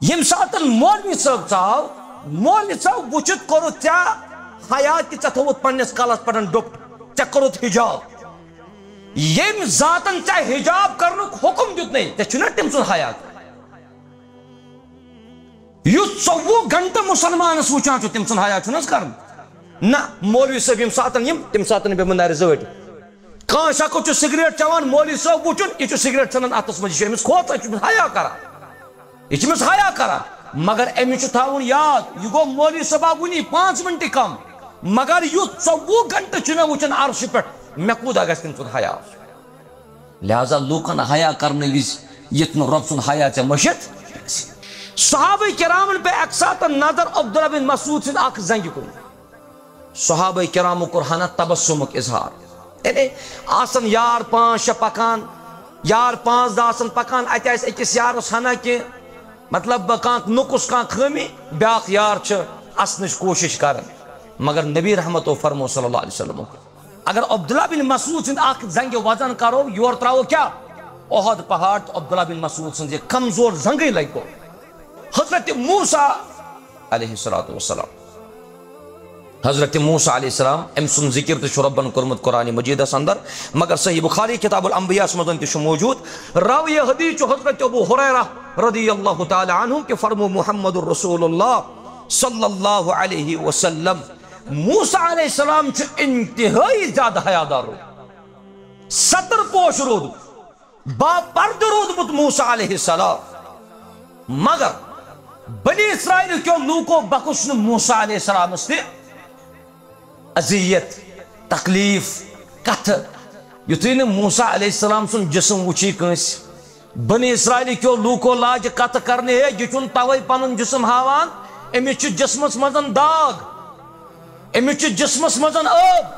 M سات مولوی صاحب ژاو مولوی صاحب وچت کورت ژا حیات کہ ژے تھوت پننس کالس پٹن ڈوپ ژے کورت حجاب یم ذاتن ژے حجاب کرنک حکم دیت نہیں ژے چھنا تم سن حیات یس 24 گھنٹہ مسلمانس وچان چھ تم سن حیات چھنس کرن نہ مولوی صاحب یم ساتن تم ساتن بے منار زوٹ کان شکو چھ سگریٹ چوان مولوی صاحب وچن یہ سگریٹ ژھنان اتس مجھ امس کھوت حیا کران یہ امس حیا کران مگر امس تھاون یاد یہ گو مولوی صاحب ونی 5 منٹ کم مگر یہ 24 گھنٹہ چھ مے وچن عرش پہ مے کودا گژھِ تم سن حیا لہذا لوکن حیا کرنے وز یت رب سن حیا ژے مشت صحابہ کرامن پہ ایک ساتھ نظر عبداللہ بن مسعود سن اخ زنگ کن صحابہ کرام قرآن تبسمک اظہار یعنی آسن یار 5 6 پکان یار 5 10 آسن پکان ات آس اکس یارس ہنا کہ مطلب کان نقص کان خامی بیاق یار چھ اسنش کوشش کرن مگر نبی رحمت و فرمو صلی اللہ علیہ وسلم اگر عبداللہ بن مسعود سن اخ زنگ وزن کرو یور تراو کیا احد پہاڑ عبداللہ بن مسعود سن یہ کمزور زنگی لگو حضرت موسیٰ علیہ السلام حضرت موسیٰ علیہ السلام ام سن ذکر تہ ربن کرمت قرآن مجید اندر مگر صحیح بخاری کتاب الانبیاء مزن تہ موجود راوی حدیث حضرت ابو ہریرہ رضی اللہ تعالی عنہ کہ فرمو محمد الرسول اللہ صلی اللہ علیہ وسلم موسیٰ علیہ السلام چھ انتہائی زیادہ حیادار ستر پوش رود با پرد رودمت موسیٰ علیہ السلام مگر بنی اسرائیل کیوں لوکو بخشن موسیٰ علیہ السلام استے اذیت تکلیف کتھ یتھے موسیٰ علیہ السلام سن جسم وچی کنس بنی اسرائیل کیوں لوکو لاج کتھ کرنے ہے یہ چون توئی پنن جسم ہاوان امس چھ جسمس مزن داغ امس چھ جسمس مزن اب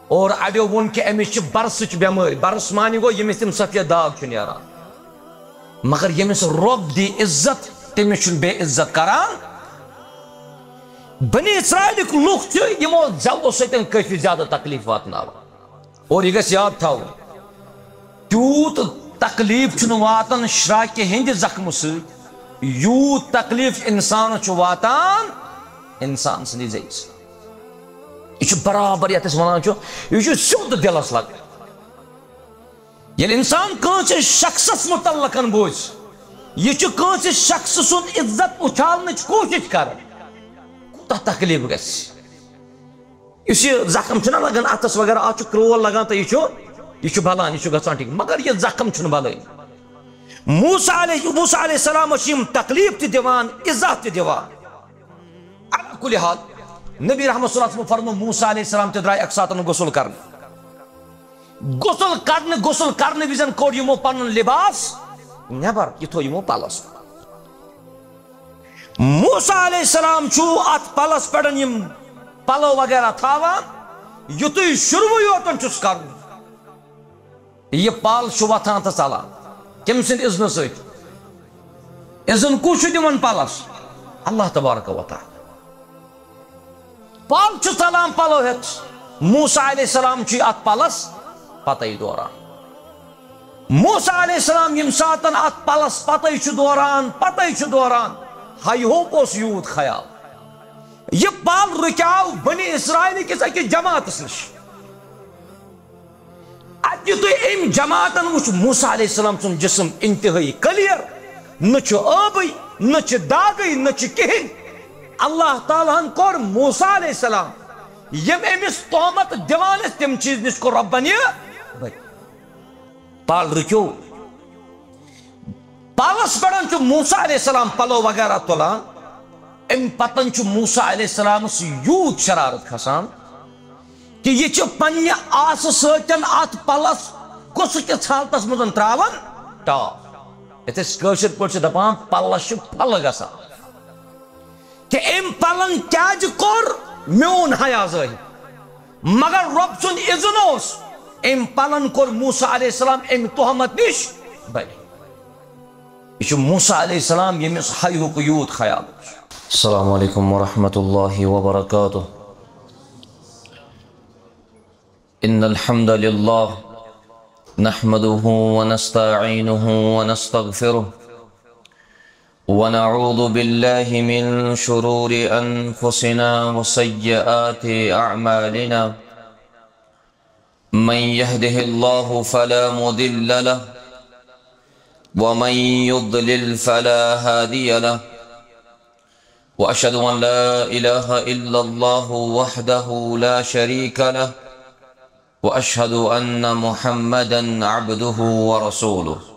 اور اڑیو ون کہ امس چھ برسچ بیماری برس مانی گو یمس تم سفید داغ چھ نیران مگر یمس رب دی عزت تمس چھ بے عزت کران بنی اسرائیل لوک چھ یمو زو سیتن کافی زیادہ تکلیف واتناو اور یہ گژھِ یاد تھاو تیوت تکلیف چھ واتن شراکہ ہند زخم ست یوت تکلیف انسان چھ واتان انسان سندی زیس یہ برابر یت ونان یہ سیود دلس لگ یل انسان کانس شخصس متعلق بوز یہ کانس شخص سن عزت اچھالن کوشش کر کوتا تکلیف گس اس زخم چھنا لگان اتس وغیرہ ات کرول لگان تو یہ بلان یہ گژھان ٹھیک مگر یہ زخم چھن بلان موسیٰ علیہ السلام تکلیف تہ دیوان عزت تہ دیوان علی کل حال نبی رحمت صلی اللہ علیہ وسلم فرمو موسیٰ علیہ السلام تہ درائے اک ساتن غسل کرنے وزن کوڑ یمو پنن لباس نبر یہ تھو یمو پلس موسیٰ علیہ السلام چھو ات پلس پڑن یم پلو وغیرہ تھاوان یتھے شروع یوتن چھس کرن یہ پال چھو وتھان تہ ژلان کم سند اذن ست اذن کو چھو دِوان پلس اللہ تبارک و تعالی پال چھو ژلان پلو ہت موسیٰ علیہ السلام چھ ات پلس پتہ دوران موسیٰ علیہ السلام یم ساتن ات پلس پتہ دوران ہائی ہوپ اس یوت خیال یہ پال رکاو بنی اسرائیل کس اکس جماعتس نش ات یتھے ام جماعتن وچ موسیٰ علیہ السلام سن جسم انتہائی کلیر نہ آبی نہ داغی نہ کہین اللہ تعالیٰ ہن کور موسیٰ علیہ السلام یم امس تہمت دیوان تم چیز نش کو ربن یہ پال رکیو پالس پڑن چھ موسیٰ علیہ السلام پلو وغیرہ تلان ام پتن چھ موسیٰ علیہ السلام یوت شرارت کھسان کہ یہ چھ پنہ آس سن ات پلس کس کس حالتس مزن تراون ٹاپ اتس کشر پہ دپان پلس پھل گسان کہ ام پلن کیاز کور میون حیا ظاہر مگر رب سن اذن اس ام پلن کور موسیٰ علیہ السلام ام تہمت نش بری یہ موسیٰ علیہ السلام یمس حیہ یوت خیال السلام علیکم ورحمۃ اللہ وبرکاتہ ان الحمد للہ نحمده ونستعینه ونستغفره ونعوذ بالله من شرور أنفسنا وسيئات أعمالنا من يهده الله فلا مضل له ومن يضلل فلا هادي له وأشهد أن لا إله إلا الله وحده لا شريك له وأشهد أن محمدا عبده ورسوله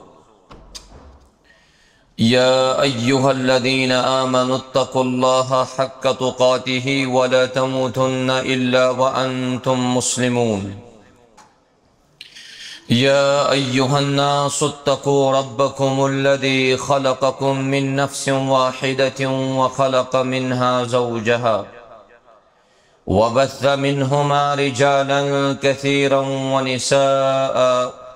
يا أيها الذين آمنوا اتقوا الله حق تقاته ولا تموتن إلا وأنتم مسلمون يا أيها الناس اتقوا ربكم الذي خلقكم من نفس واحدة وخلق منها زوجها وبث منهما رجالا كثيرا ونساء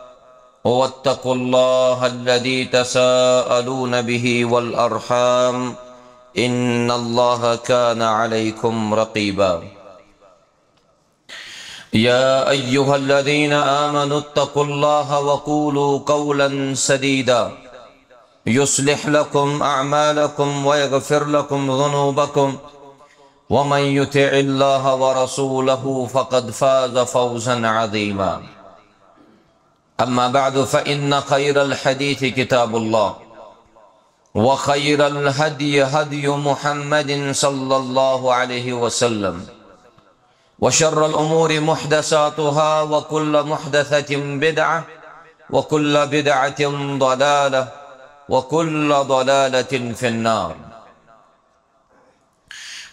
واتقوا الله الذي تساءلون به والأرحام إن الله كان عليكم رقيبا يا أيها الذين آمنوا اتقوا الله وقولوا قولا سديدا يصلح لكم أعمالكم ويغفر لكم ذنوبكم ومن يطع الله ورسوله فقد فاز فوزا عظيما أما بعد فإن خير الحديث كتاب الله وخير الهدي هدي محمد صلى الله عليه وسلم وشر الأمور محدثاتها وكل محدثة بدعة وكل بدعة ضلالة وكل ضلالة في النار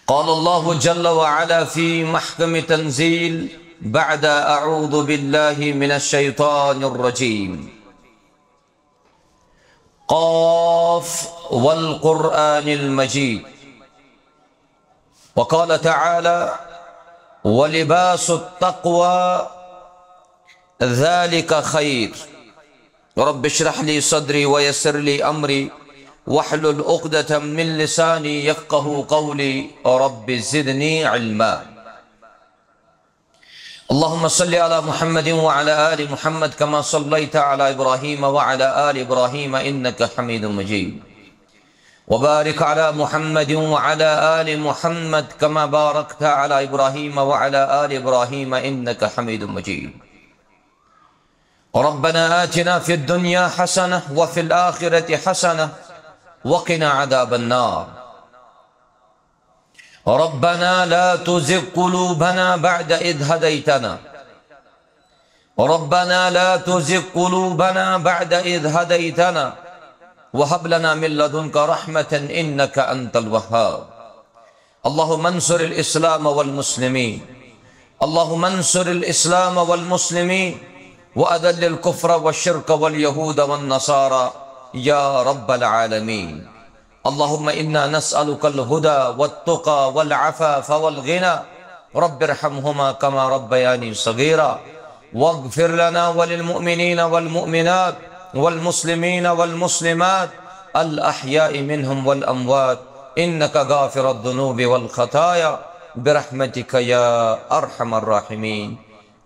قال الله جل وعلا في محكم تنزيل بعد أعوذ بالله من الشيطان الرجيم قاف والقرآن المجيد وقال تعالى ولباس التقوى ذلك خير رب اشرح لي صدري ويسر لي أمري واحلل عقدة من لساني يفقه قولي رب زدني علما اللهم صل على محمد وعلى آل محمد كما صليت على إبراهيم وعلى آل إبراهيم إنك حميد مجيد وبارك على محمد وعلى آل محمد كما باركت على إبراهيم وعلى آل إبراهيم إنك حميد مجيد ربنا آتنا في الدنيا حسنة وفي الآخرة حسنة وقنا عذاب النار ربنا لا تزغ قلوبنا بعد إذ هديتنا ربنا لا تزغ قلوبنا بعد إذ هديتنا وهب لنا من لدنك رحمة إنك أنت الوهاب اللهم انصر الإسلام والمسلمين اللهم انصر الإسلام والمسلمين وأذل الكفر والشرك واليهود والنصارى يا رب العالمين اللهم إنا نسألك الهدى والتقى والعفاف والغنى رب ارحمهما كما ربياني صغيرا واغفر لنا وللمؤمنين والمؤمنات والمسلمين والمسلمات الأحياء منهم والأموات إنك غافر الذنوب والخطايا برحمتك يا أرحم الراحمين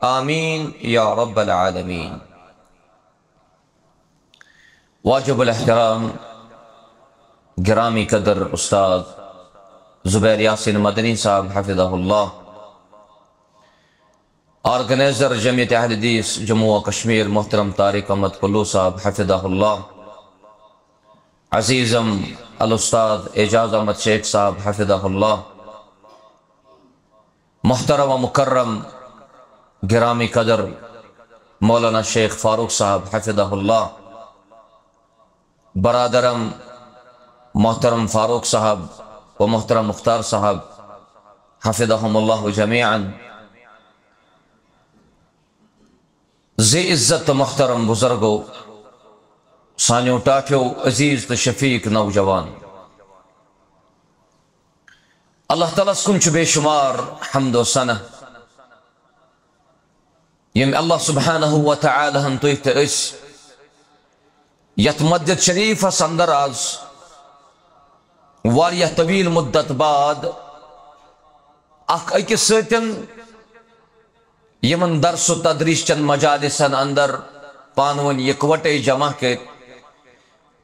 آمين يا رب العالمين واجب الاحترام گرامی قدر استاد زبیر یاسین مدنی صاحب حفظہ اللہ آرگنیزر جمعیت اہل حدیث جموں و کشمیر محترم طارق احمد کلو صاحب حفظہ اللہ عزیزم الاستاد اعجاز احمد شیخ صاحب حفظہ اللہ محترم و مکرم گرامی قدر مولانا شیخ فاروق صاحب حفظہ اللہ برادرم محترم فاروق صاحب و محترم مختار صاحب حفظهم اللہ جمیعا زی عزت محترم بزرگو سانیو ٹاٹھیو عزیز تو شفیق نوجوان اللہ تعالیٰ سکن چھ بے شمار حمد و ثنا یم اللہ سبحانہ و تعالی ہم تو اس یت مسجد شریف اندر آز واریہ طویل مدت بعد اخ اکس ستن یمن درس و تدریس چند مجالسن اندر پانون یکوٹے جمع کے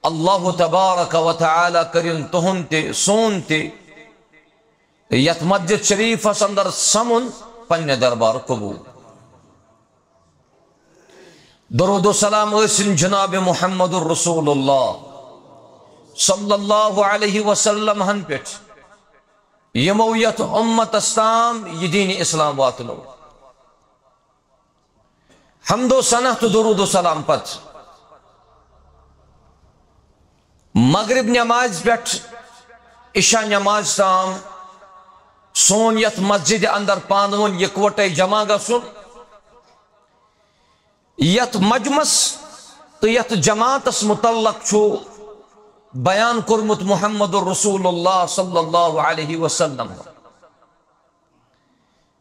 اللہ تبارک و تعالی کرن تہن تے سون تے یت مسجد شریف اندر سمن پنہ دربار قبول درود و سلام ٲسِن جناب محمد الرسول اللہ صلی اللہ علیہ وسلم ہن پہ یمو یت امت استام یہ دین اسلام واتنو حمد و ثنا تو درود و سلام پت مغرب نماز پہ عشاء نماز تام سون یت مسجد اندر پانون یکوٹے جمع گژھُن یت مجمس تو یت جماعتس متعلق چھو بیان کرمت محمد الرسول اللہ صلی اللہ علیہ وسلم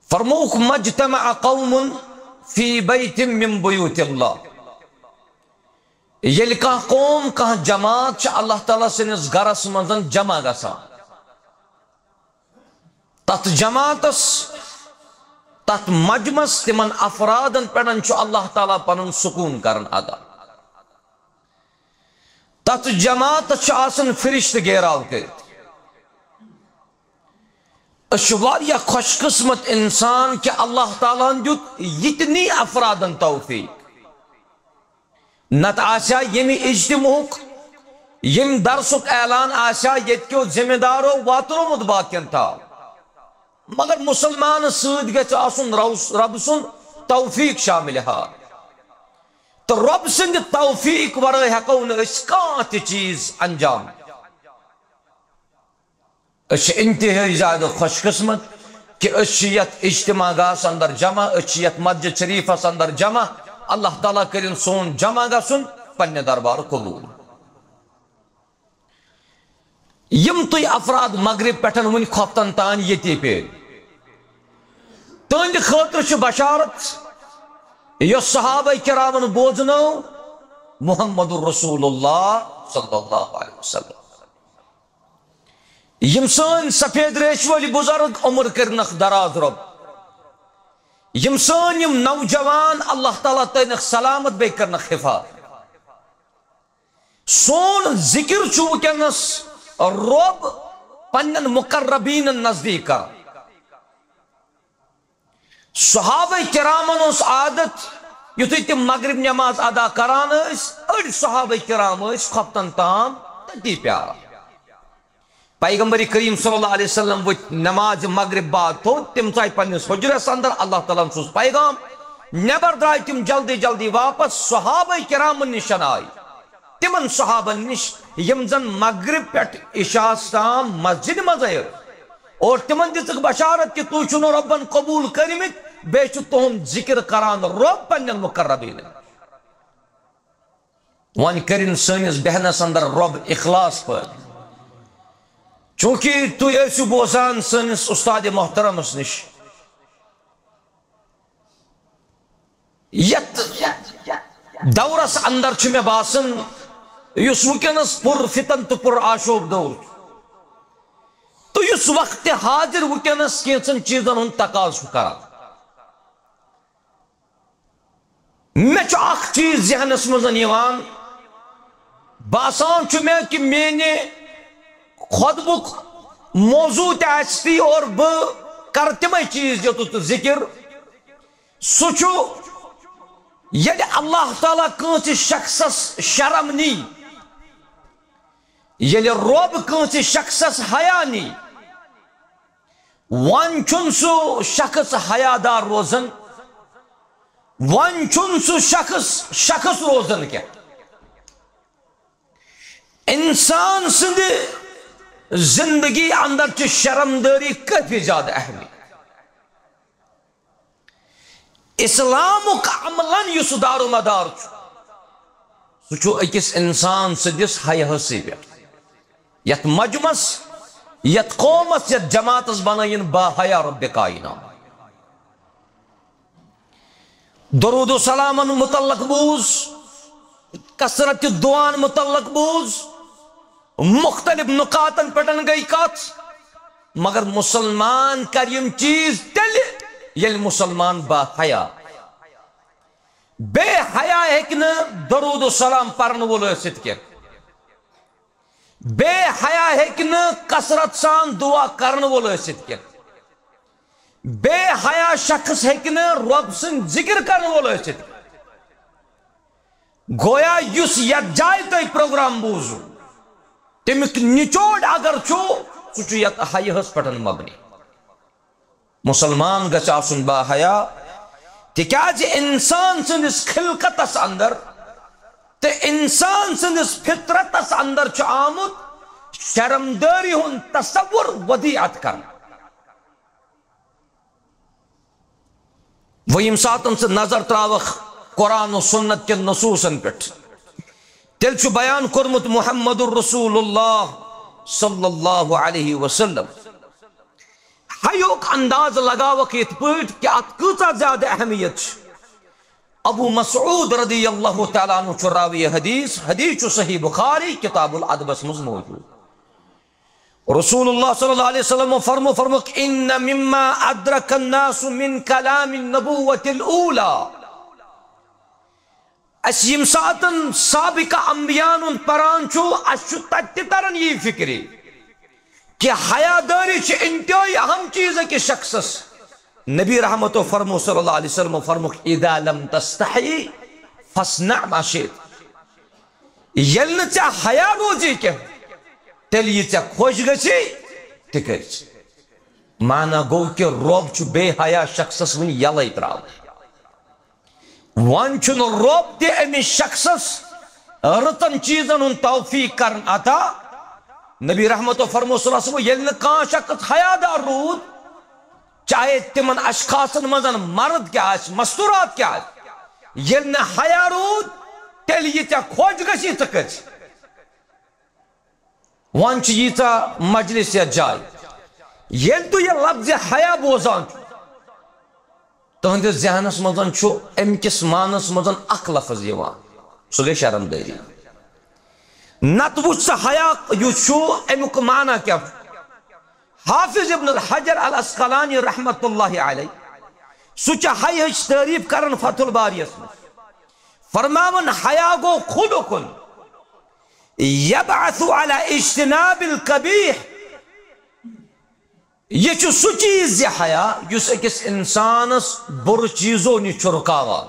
فرموک مجتمع قوم فی بیت من بیوت اللہ یل کان قوم کان جماعت اللہ تعالیٰ سنس گرس منزن جمع گسا تت جماعتس تت مجمس تمن افرادن پڑن اللہ تعالیٰ پنن سکون کرن ادا تت جماعت آسن فرشت گیراو کرت اشواریا خوش قسمت انسان کہ اللہ تعالیٰ دیت یتنی افرادن توفیق نت آسیا یمی اجتماعک یم درسک اعلان آسیا یتکیو ذمہ دارو واترمت باقین تھا مگر مسلمان سید گژھِ آسن رب سن توفیق شامل ہا تو رب سند توفیق ورائے ہیکو نہ اس کانٛہہ تہِ چیز انجام اس انتہائی زیادہ خوش قسمت کہ اس یت اجتماع گاہس اندر جمع اس یت مسجد شریفس اندر جمع اللہ تعالیٰ کرن سون جمع گژھُن پنہ دربار قبول یم تُہۍ افراد مغرب پٮ۪ٹھ ون کھۄفتن تان ییٚتی پے تہنٛدِ خٲطرٕ چھِ بشارت یۄس صحابہ کرامن بوزنو محمد الرسول اللہ صلی اللہ علیہ وسلم یم سن سفید ریش ولی بزرگ عمر کرنخ دراز رب یم سن یم نوجوان اللہ تعالیٰ تینخ سلامت بے کرنخ حفاظت سون ذکر چھو ونکیٚنس رب پنن مقربین نزدیک کر صحابہ کرامن اس عادت یتھے تم مغرب نماز ادا کران اڑ صحابہ کرام کھفتن تام تتی پیارا پیغمبر کریم صلی اللہ علیہ وسلم وہ نماز مغرب بعد تو تم ژاے پنس حجرس اندر اللہ تعالیٰ سوز پیغام نبر درائے تم جلدی جلدی واپس صحابہ کرام نشن آئی تمن صحابہ نش یم زن مغرب پہ عشاء تام مسجد مز اور تمن دژ بشارت کہ تو چھنو ربن قبول کرمت بے تہد ذکر کران رب پنن مقربین ون کرن سنس بہنس اندر رب اخلاص پہ چونکہ تھی ٲسِو بوزان سنس استاد محترمس نش یت دورس اندر چھ مے باسن یس ونکیٚنس پر فتن تو پر آشوب دور تو اس وقت حاضر ونکیٚنس کینژن چیزن ہند تقاض کران مے چھ اخ چیز ذہنس مزن یوان باسان چھ مے کہ میانہ خطبک موضوع تھی اور بہ کر تمے چیز یوتھ ذکر سہ یل اللہ تعالیٰ کٲنٛسہِ شخصس شرم نی یل رب کٲنٛسہِ شخصس حیا نی ون چھُنہٕ سُہ شخص حیادار روزن ون چھُنہٕ سُہ شخص روزن کینٛہہ انسان سند زندگی اندر چھ شرمداری کافی زیادہ اہمیت اسلامک عملن یس دار و مدار سہ اکس انسان سندس حیاسی پہ یت مجمس یت قومس یت جماعتس بنائن با حیا رب کائنات درود و سلامن متعلق بوز کثرت دعان متعلق بوز مختلف نکاتن پٹن گئی کت مگر مسلمان کریم چیز تل یل مسلمان با حیا بے حیا ہیکہ درود و سلام پرن وول ٲسِتھ کینٛہہ بے حیا ہیکن کثرت سان دعا کرن وول ٲسِتھ کینٛہہ بے حیا شخص ہیکن رب سن ذکر کرن وول ٲسِتھ گویا یُس یتھ جایہِ تۄہہِ پروگرام بوٗزو تمیُک نچوڑ اگر چھُ سُہ چھُ یتھ حیاہس پٮ۪ٹھ مبنی مسلمان گژھِ آسُن با حیا تِکیازِ انسان سٕنٛدِس خلقتس اندر تہٕ انسان سٕنٛدِس فطرتس اندر چھُ آمُت شرمدٲری ہُنٛد تصور ودیعت کرنہٕ وہ ییٚمہِ ساتہٕ ژٕ نظر تراوکھ قرآن و سنت کے نصوصن پٮ۪ٹھ تیل چھُ بیان کوٚرمُت محمد رسول اللہ صلی اللہ علیہ وسلم حیوک انداز لگاوک یتھ پٲٹھۍ کہ اتھ کۭژاہ زیادٕ اہمیت چھِ ابو مسعود رضی اللہ تعالیٰ عنہ چھُ راوی حدیث حدیث چھُ صحیح بخاری کتاب الادبس منٛز موجود رسول اللہ صلی اللہ علیہ وسلم فرموک ان مما ادرک الناس من کلام النبوۃ الاولی اس یم ساتن سابقہ انبیاءن ہُنٛد پران چھُ اس چھُ تتہِ تہِ تران یی فکری کہ حیا داری چھِ انتہائی اہم چیز أکِس شخصس نبی رحمتو فرمو صلی اللہ علیہ وسلم فرموک اذا لم تستحی فاصنع ما شئت ییٚلہِ نہٕ ژےٚ حیا روزی کینٛہہ تیٚلہِ یہِ ژےٚ خۄش گژھی تہِ کٔرۍ ژٕ مانا گوٚو کہ رۄب چھُ بے حیا شخصس وٕنہِ یلے تراوان وۄنۍ چھُنہٕ رۄب تہِ أمِس شخصس رٕژن چیٖزن ہُنٛد توفیق کرن عطا نبی رحمتو فرمو صلی اللہ علیہ وسلم ییٚلہِ نہٕ کانٛہہ شخص حیادار روٗد چاہے تمن اشخاصن مزن مرد کیا آسہِ مستورات کیا آسہِ ییٚلہِ نہٕ حیا روٗد تیٚلہِ یہِ ژےٚ خۄش گژھی ژٕ کٔرۍ ژٕ وۄنۍ چھِ ییٖژاہ مجلس یتھ جایہِ ییٚلہِ تُہۍ یہِ لفظِ حیا بوزان چھُ تہنٛدِس ذہنس منٛز چھُ امہِ کِس مانس منٛز اکھ لفظ یِوان سُہ گٔے شرمدٲری نتہٕ وٕچھ سا حیا یُس چھُ امیُک معنی کیاہ چھُ حافظ ابن الحجر الاسقلانی رحمت اللہ علیہ سُہ چھُ حیاہٕچ تعریف کران فتح الباریس منٛز فرماوان حیا گوٚو خلقٌ یبعث علی اجتناب القبیح یہ چھُ سُہ چیٖز زِ حیا یُس أکِس انسانس بُرٕ چیٖزو نِش چھُ رُکاوان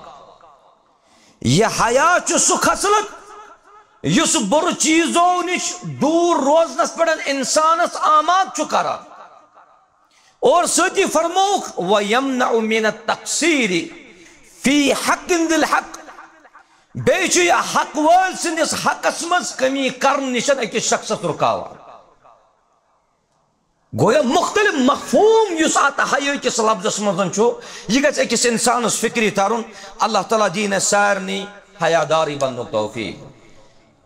یہ حیا چھُ سُہ خصلت یُس بُرٕ چیٖزو نِش دوٗر روزنس پٮ۪ٹھ انسانس آماد چھُ کران اور سۭتی فرمووُکھ وَيَمْنَعُ مِنَ التَّقْصِيرِ فِي حَقٍ ذِي الْحَقِّ بیٚیہِ چھُ یہِ حق وٲلۍ سٕنٛدِس حقس منٛز کمی کرنہٕ نِش أکِس شخصس رُکاوان گویا مختلف مفہوم یُس اتھ حیا کِس لفظس منٛز چھُ یہِ گژھِ أکِس انسانس فکری ترُن اللہ تعالیٰ دِیِن اَسہِ سارنٕے حیاداری بننُک توفیق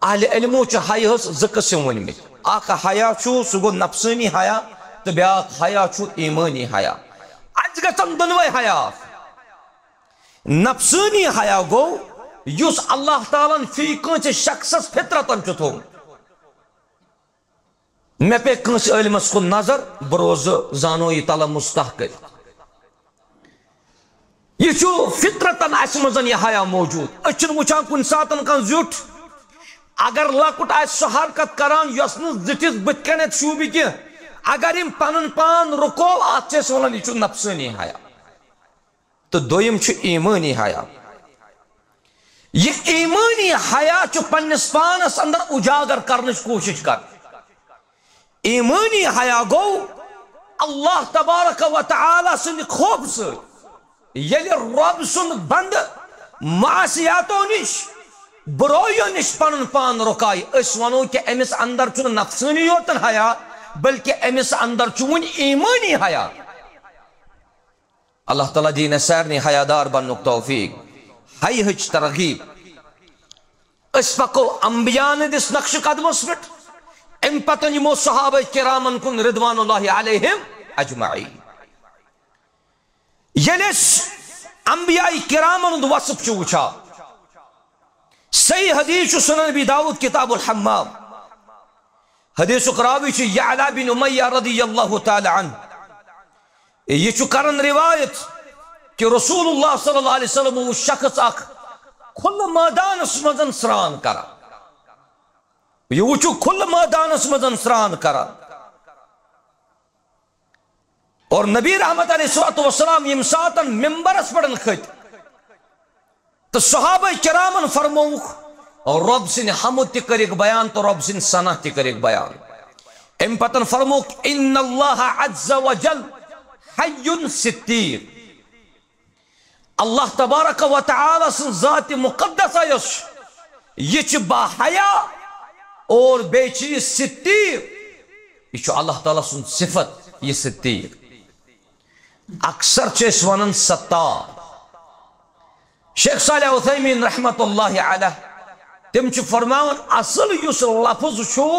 اہلِ علمو چھِ حیاہس زٕ قٕسم ؤنمٕتۍ اکھ حیا چھُ سُہ گوٚو نفسٲنی حیا تہٕ بیٛاکھ حیا چھُ ایمٲنی حیا اَسہِ گژھن دۄنوے حیا نفسٲنی حیا گوٚو یُس اللہ تعالیٰ ہن فی کٲنٛسہِ شخصس فطرتن چھُ تھوٚومُت مےٚ پیٚیہِ کٲنٛسہِ عٲلمس کُن نظر بہٕ روزٕ زانو یہِ تلمُس کٔرِتھ یہِ چھُ فطرتن اسہِ منٛز یہِ حیا موجوٗد أسۍ چھِنہٕ وٕچھان کُنہِ ساتہٕ کانٛہہ زیُٹھ اگر لۄکُٹ آسہِ سۄ حرکت کران یۄس نہٕ زِٹھِس بٕتھِ کَنٮ۪تھ شوٗبہِ کینٛہہ اگر یِم پنُن پان رُکوو اتھ چھِ أسۍ ونان یہِ چھُ نفسٲنی حیا تہٕ دوٚیِم چھُ ایمٲنی حیا یہ ایمانی حیا چھُ پننس پانس اندر اجاگر کرنٕچ کوٗشش کران ایمانی حیا گوٚو اللہ تبارک و تعالیٰ سٕنٛدِ خوفہٕ سۭتۍ ییٚلہِ رۄب سُنٛد بنٛدٕ معصیاتو نِش برٲیو نِش پنُن پان رُکایہِ أسۍ ونو کہِ أمِس اندر چھُنہٕ نفسٲنی یوتن حیا بلکہِ أمِس اندر چھُ وُنہِ ایمٲنی حیا اللہ تعالیٰ دِیِن اَسہِ سارنٕے حیادار بننُک توفیق حیاہٕچ ترغیب أسۍ پکو انبیاءن ہٕنٛدِس نقشہٕ قدمس پٮ۪ٹھ امہِ پتہٕ یِمو صحابہ کرامن کُن رضوان اللہ علیہم اجمعین ییٚلہِ أسۍ انبیاء کرامن ہُنٛد وصف چھِ وٕچھان صحیح حدیث چھُ سنن ابی داؤد کتاب الحمام حدیثُک راوی چھُ یعلا بن امیہ رضی اللہ تعالی عنہ یہ چھُ کران روایت کہ رسول اللہ صلی اللہ علیہ وسلم اوس شخص اکھ کھُلہٕ مٲدانس منٛز سران کران یہ وچو کھل میدانس مزن سران کران اور نبی رحمت علیہ الصلوۃ والسلام یم ساتن ممبرس پڑن کھت تو صحابہ کرامن فرموک اور رب سن حمد تہ کرک بیان تو رب سن ثنا تہ کرک بیان ام پتن فرموک ان اللہ عز وجل حی ستیر اللہ تبارک و تعالی سن ذات مقدسہ یس یہ با حیا اور بے چیز ستیر یہ اللہ تعالی سن صفت یہ ستیر اکثر چیس ونن ستار شیخ صالح عثیمین رحمت اللہ علیہ تم فرماون اصل یس لفظ چھو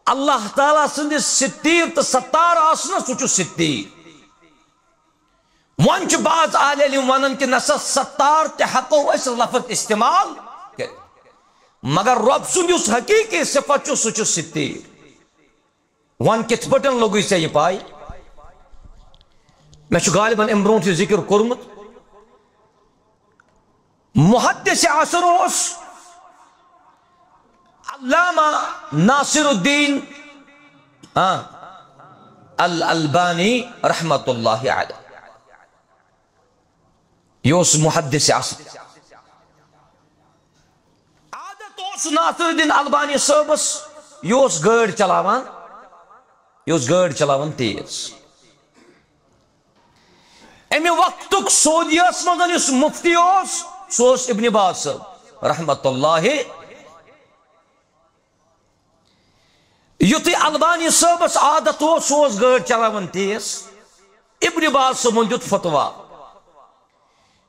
اللہ تعالیٰ سندس ستیر تو ستار آسنا سو ستیر ون بعض اہل علم ونن کہ نسا ستار تہ ہکو اس لفظ استعمال مگر رب سند اس حقیقی صفت سو ستیر ون کت پٹن لوگ ژے یہ پائی میں غالباً ام برونٹ ذکر کورمت محدث عصر اس علامہ ناصر الدین الالبانی رحمت اللہ علیہ یہ محدث عصر عادت اس ناصر الدین البانی صاحبس یہ گاڑ چلاوان تیز امی وقتک سعودیس مزن اس مفتی سو ابن باز صاحب رحمت اللہ یوتی البانی صاحبس عادت سو گاڑ چلاوان تیز ابن باز صاحب دیت فتوا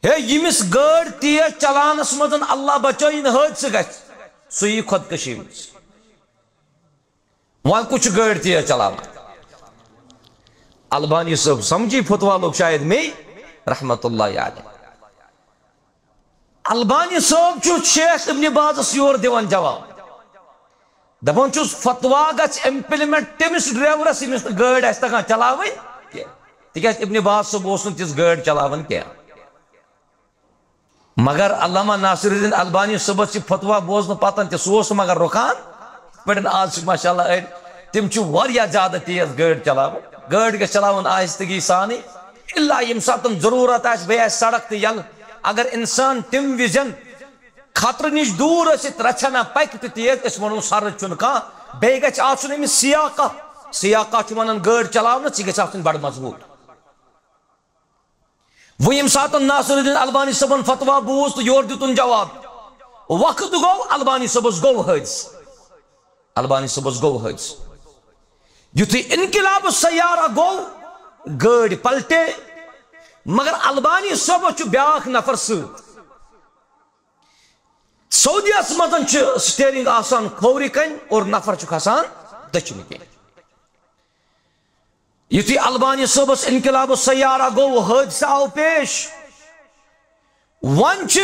ہے یمس گاڑ تیز چلانس مزن اللہ بچائن حادثہ گژھِ سُہ یی خودکشی مز وہاں کچھ گاڑ تیز چلاوان البانی صاحب سمجھی فتوا لوگ شاید میں رحمت اللہ علیہ البانی صاحب چھو شیخ ابن باز یور دیوان جواب دپان چھس فتوا گژھِ امپلمنٹ تمس ڈرائیورس یمس گاڑ آسہِ تگان چلاوٕنۍ تکیاز ابن باز صاحب اوس نہٕ تِژھ گاڑ چلاوان کینٛہہ مگر علامہ ناصر الدین البانی صاحبس چھ فتوا بوزنہٕ پتن تہِ سُہ اوس نہٕ مگر رُکان پٲٹھۍ آز چھِ ماشاء اللہ أڑۍ تِم چھِ واریاہ زیادٕ تیز گاڑ چلاوان گاڑ گژھِ چلاوُن آہستگی سانٕے الا ییٚمہِ ساتہٕ ضروٗرت آسہِ بیٚیہِ آسہِ سڑک تہِ یلہٕ اگر انسان تم وزن خطرٕ نش دوٗر ٲسِتھ رژھنا پکہِ تہِ تیز أسۍ ونو سرد چھُنہٕ کانٛہہ بیٚیہِ گژھِ آسُن أمِس سیاقہ چھُ ونان گاڑ چلاونس یہِ گژھِ آسٕنۍ بڑٕ مضبوٗط وۄنۍ ییٚمہِ ساتہٕ ناصر الدین البانی صٲبن فتوا بوٗز تہٕ یورٕ دِتُن جواب وقت گوٚو البانی صٲبس گوٚو حٲدثہٕ یُتھُے انقلاب سیارہ گوٚو گاڑ پلٹے مگر البانی صٲبس چھُ بیاکھ نفر سۭتۍ سعودیس مزن سٹیئرنگ آسان کھوورِ کن اور نفر چھُ کھسان دچھنہِ کن یُتھُے البانی صٲبس انقلاب سیارہ گوٚو حٲدثہ آو پیش وۄنۍ چھِ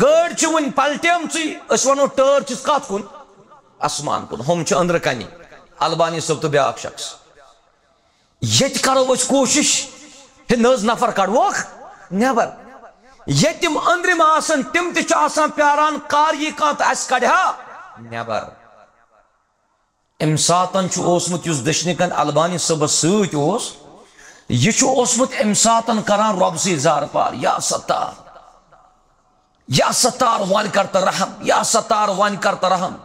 گاڑ چھِ وۄنۍ پلٹیمژٕے أسۍ ونو ٹٲر چھِس کتھ کُن آسمان کُن ہُم چھِ أنٛدرٕ کنہِ البانی صٲب تہٕ بیاکھ شخص ییٚتہِ کرو أسۍ کوٗشش ہے نہ حظ نفر کڑوکھ نیبر یہ تم أنٛدرِم آسان تم تہِ چھِ آسان پیاران کر یی کانٛہہ تہٕ اَسہِ کڑِہا نیبر امہِ ساتن چھُ اوسمُت یُس دٔچھنہِ کن البانی صٲبس سۭتۍ اوس یہِ چھُ اوسمُت امہِ ساتن کران رۄبسٕے زارٕ پار یا ستار وۄنۍ کر تہٕ رحم یا ستار وۄنۍ کر تہٕ رحم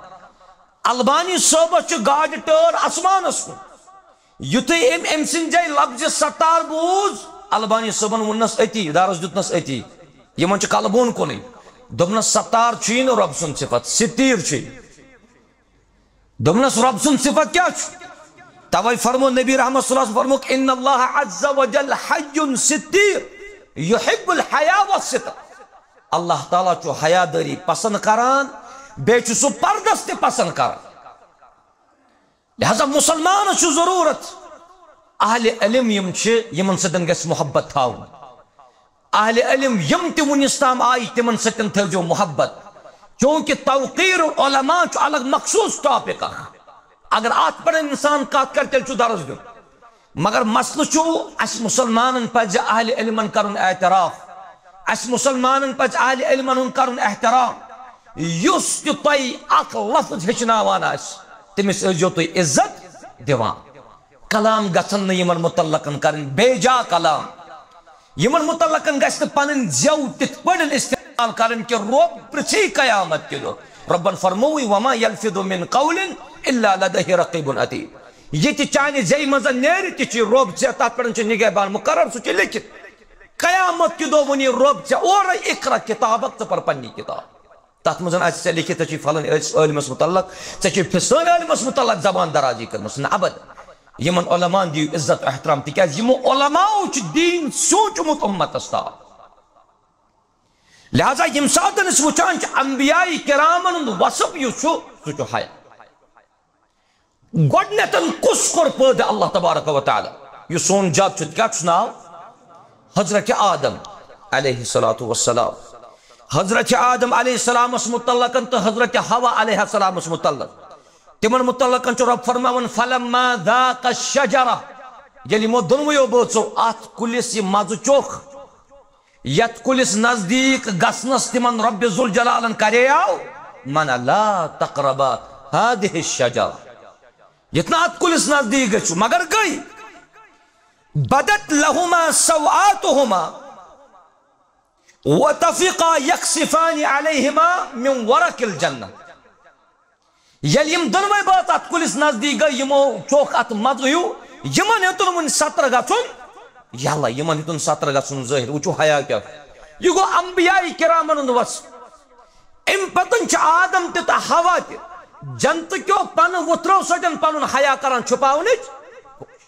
البانی صٲبس چھُ گاڑِ ٹٲر آسمانس کُن یُتھُے أمۍ سٕنٛدِ جایہِ لفظِ ستار بوٗز البانی صٲبن ووٚننس أتی دارس دیُتنس أتی یِمن چھُ کلہٕ بۄن کُنُے دوٚپنس ستار چھُیی نہٕ رۄب سُنٛد صفت ستیٖر چھُے دوٚپنس رۄب سُنٛد صفت کیٛاہ چھُ توے فرمو نبی رحمت صلی اللہ علیہ وسلم فرموک ان اللہ عز وجل حی ستیر یحب الحیا والستر اللہ تعالیٰ چھُ حیا دٲری پسند کران بیٚیہِ چھُ سُہ پردس تہِ پسند کران لہذا مسلمانس چھُ ضروٗرت اہل علم یم چھِ یمن سۭتۍ گژھِ محبت تھاوُن اہل علم یم تہِ وُنِس تام آیہِ تِمن سۭتۍ تھٲوزیٚو محبت چونکہ توقیر علماء چھُ الگ مخصوص ٹاپک اکھ اگر اتھ پٮ۪ٹھ انسان کتھ کرِ تیٚلہِ چھُ درس دیُن مگر مسلہٕ چھُ اسہِ مُسلمانن پزِ اہل علمن کرُن اعتراف اسہِ مُسلمانن پزِ اہل علمن ہُنٛد کرُن احترام یُس تہِ تۄہہِ اکھ لفظ ہیٚچھناوان آسہِ تٔمِس ٲسۍزیو تُہۍ عزت دِوان کلام گژھن نہٕ یِمن متعلقن کرٕنۍ بے جا کلام یِمن متعلقن گژھِ نہٕ پنٕنۍ زٮ۪و تِتھ پٲٹھۍ استعمال کرٕنۍ کہِ رۄب پرٛژھی قیامت کہِ دۄہ رۄبن فرمووُے وما یلفظ من قول الا لدیہ رقیب عتید ییٚتہِ چانہِ زٮ۪یہِ منٛز نیرِ تہِ چھُ رۄب ژےٚ تتھ پٮ۪ٹھ چھُ نگہبان مقرر سُہ چھُ لیکھِتھ قیامت کہِ دۄہ وۄنی رۄب ژےٚ اورے اقرا کِتابک ژٕ پر پننہِ کِتاب تتھ منٛز آسہِ ژےٚ لیکھِتھ ژےٚ چھُے پھلٲنۍ عٲلمس متعلق ژےٚ چھُے فِسٲنۍ عٲلمس متعلق زبان درازی کٔرمٕژ نہ ابد یمن علماءن دِیِو عزت احترام تِکیٛازِ یِمو علماءو چھُ دیٖن سوٗنٛچمُت اُمتس تام لہذا ییٚمہِ ساتہٕ أسۍ وٕچھان چھِ انبیاء کرامن ہُنٛد وصف یُس چھُ سُہ چھُ حیا گۄڈٕنٮ۪تھ کُس کوٚر پٲدٕ اللہ تبارک و تعالیٰ یُس سون جد چھُ کیٛاہ چھُس ناو حضرت آدم علیہ الصلوۃ والسلام حضرت آدم علیہ السلامس متعلق تہٕ حضرت حوا علیہ السلامس متعلق تمن متعلق چھُ رب فرماوان فلما ذاق الشجرہ ییٚلہِ یِمو دۄنوٕیو بٲژو اتھ کُلِس یہِ مزٕ چوٚکھ یتھ کُلِس نزدیٖک گژھنس تِمن رب ذوالجلالن کریاو منع لا تقربا هذه الشجرہ یتھ نہٕ اتھ کُلِس نزدیٖک گٔژھِو مگر گٔے بدت لهما سوآتهما وطفقا يخصفان عليهما من ورق الجنة ییٚلہِ یِم دۄنوَے بٲژ اتھ کُلِس نزدیٖک گٔے یِمو چوٚکھ اتھ مزٕ ہیوٗ یِمن ہیوٚتُن وۄنۍ سطر گژھُن یلہٕ یِمن ہیوٚتُن سطر گژھُن ظٲہِر وٕچھو حیا کیٛاہ یہِ گوٚو انبیاء کرامن ہُنٛد وصف امہِ پتہٕ چھِ آدم تہِ تہٕ حوا تہِ جنتہٕ کیو پن وُتھرو سۭتۍ پنُن حیا کران چھُپاونٕچ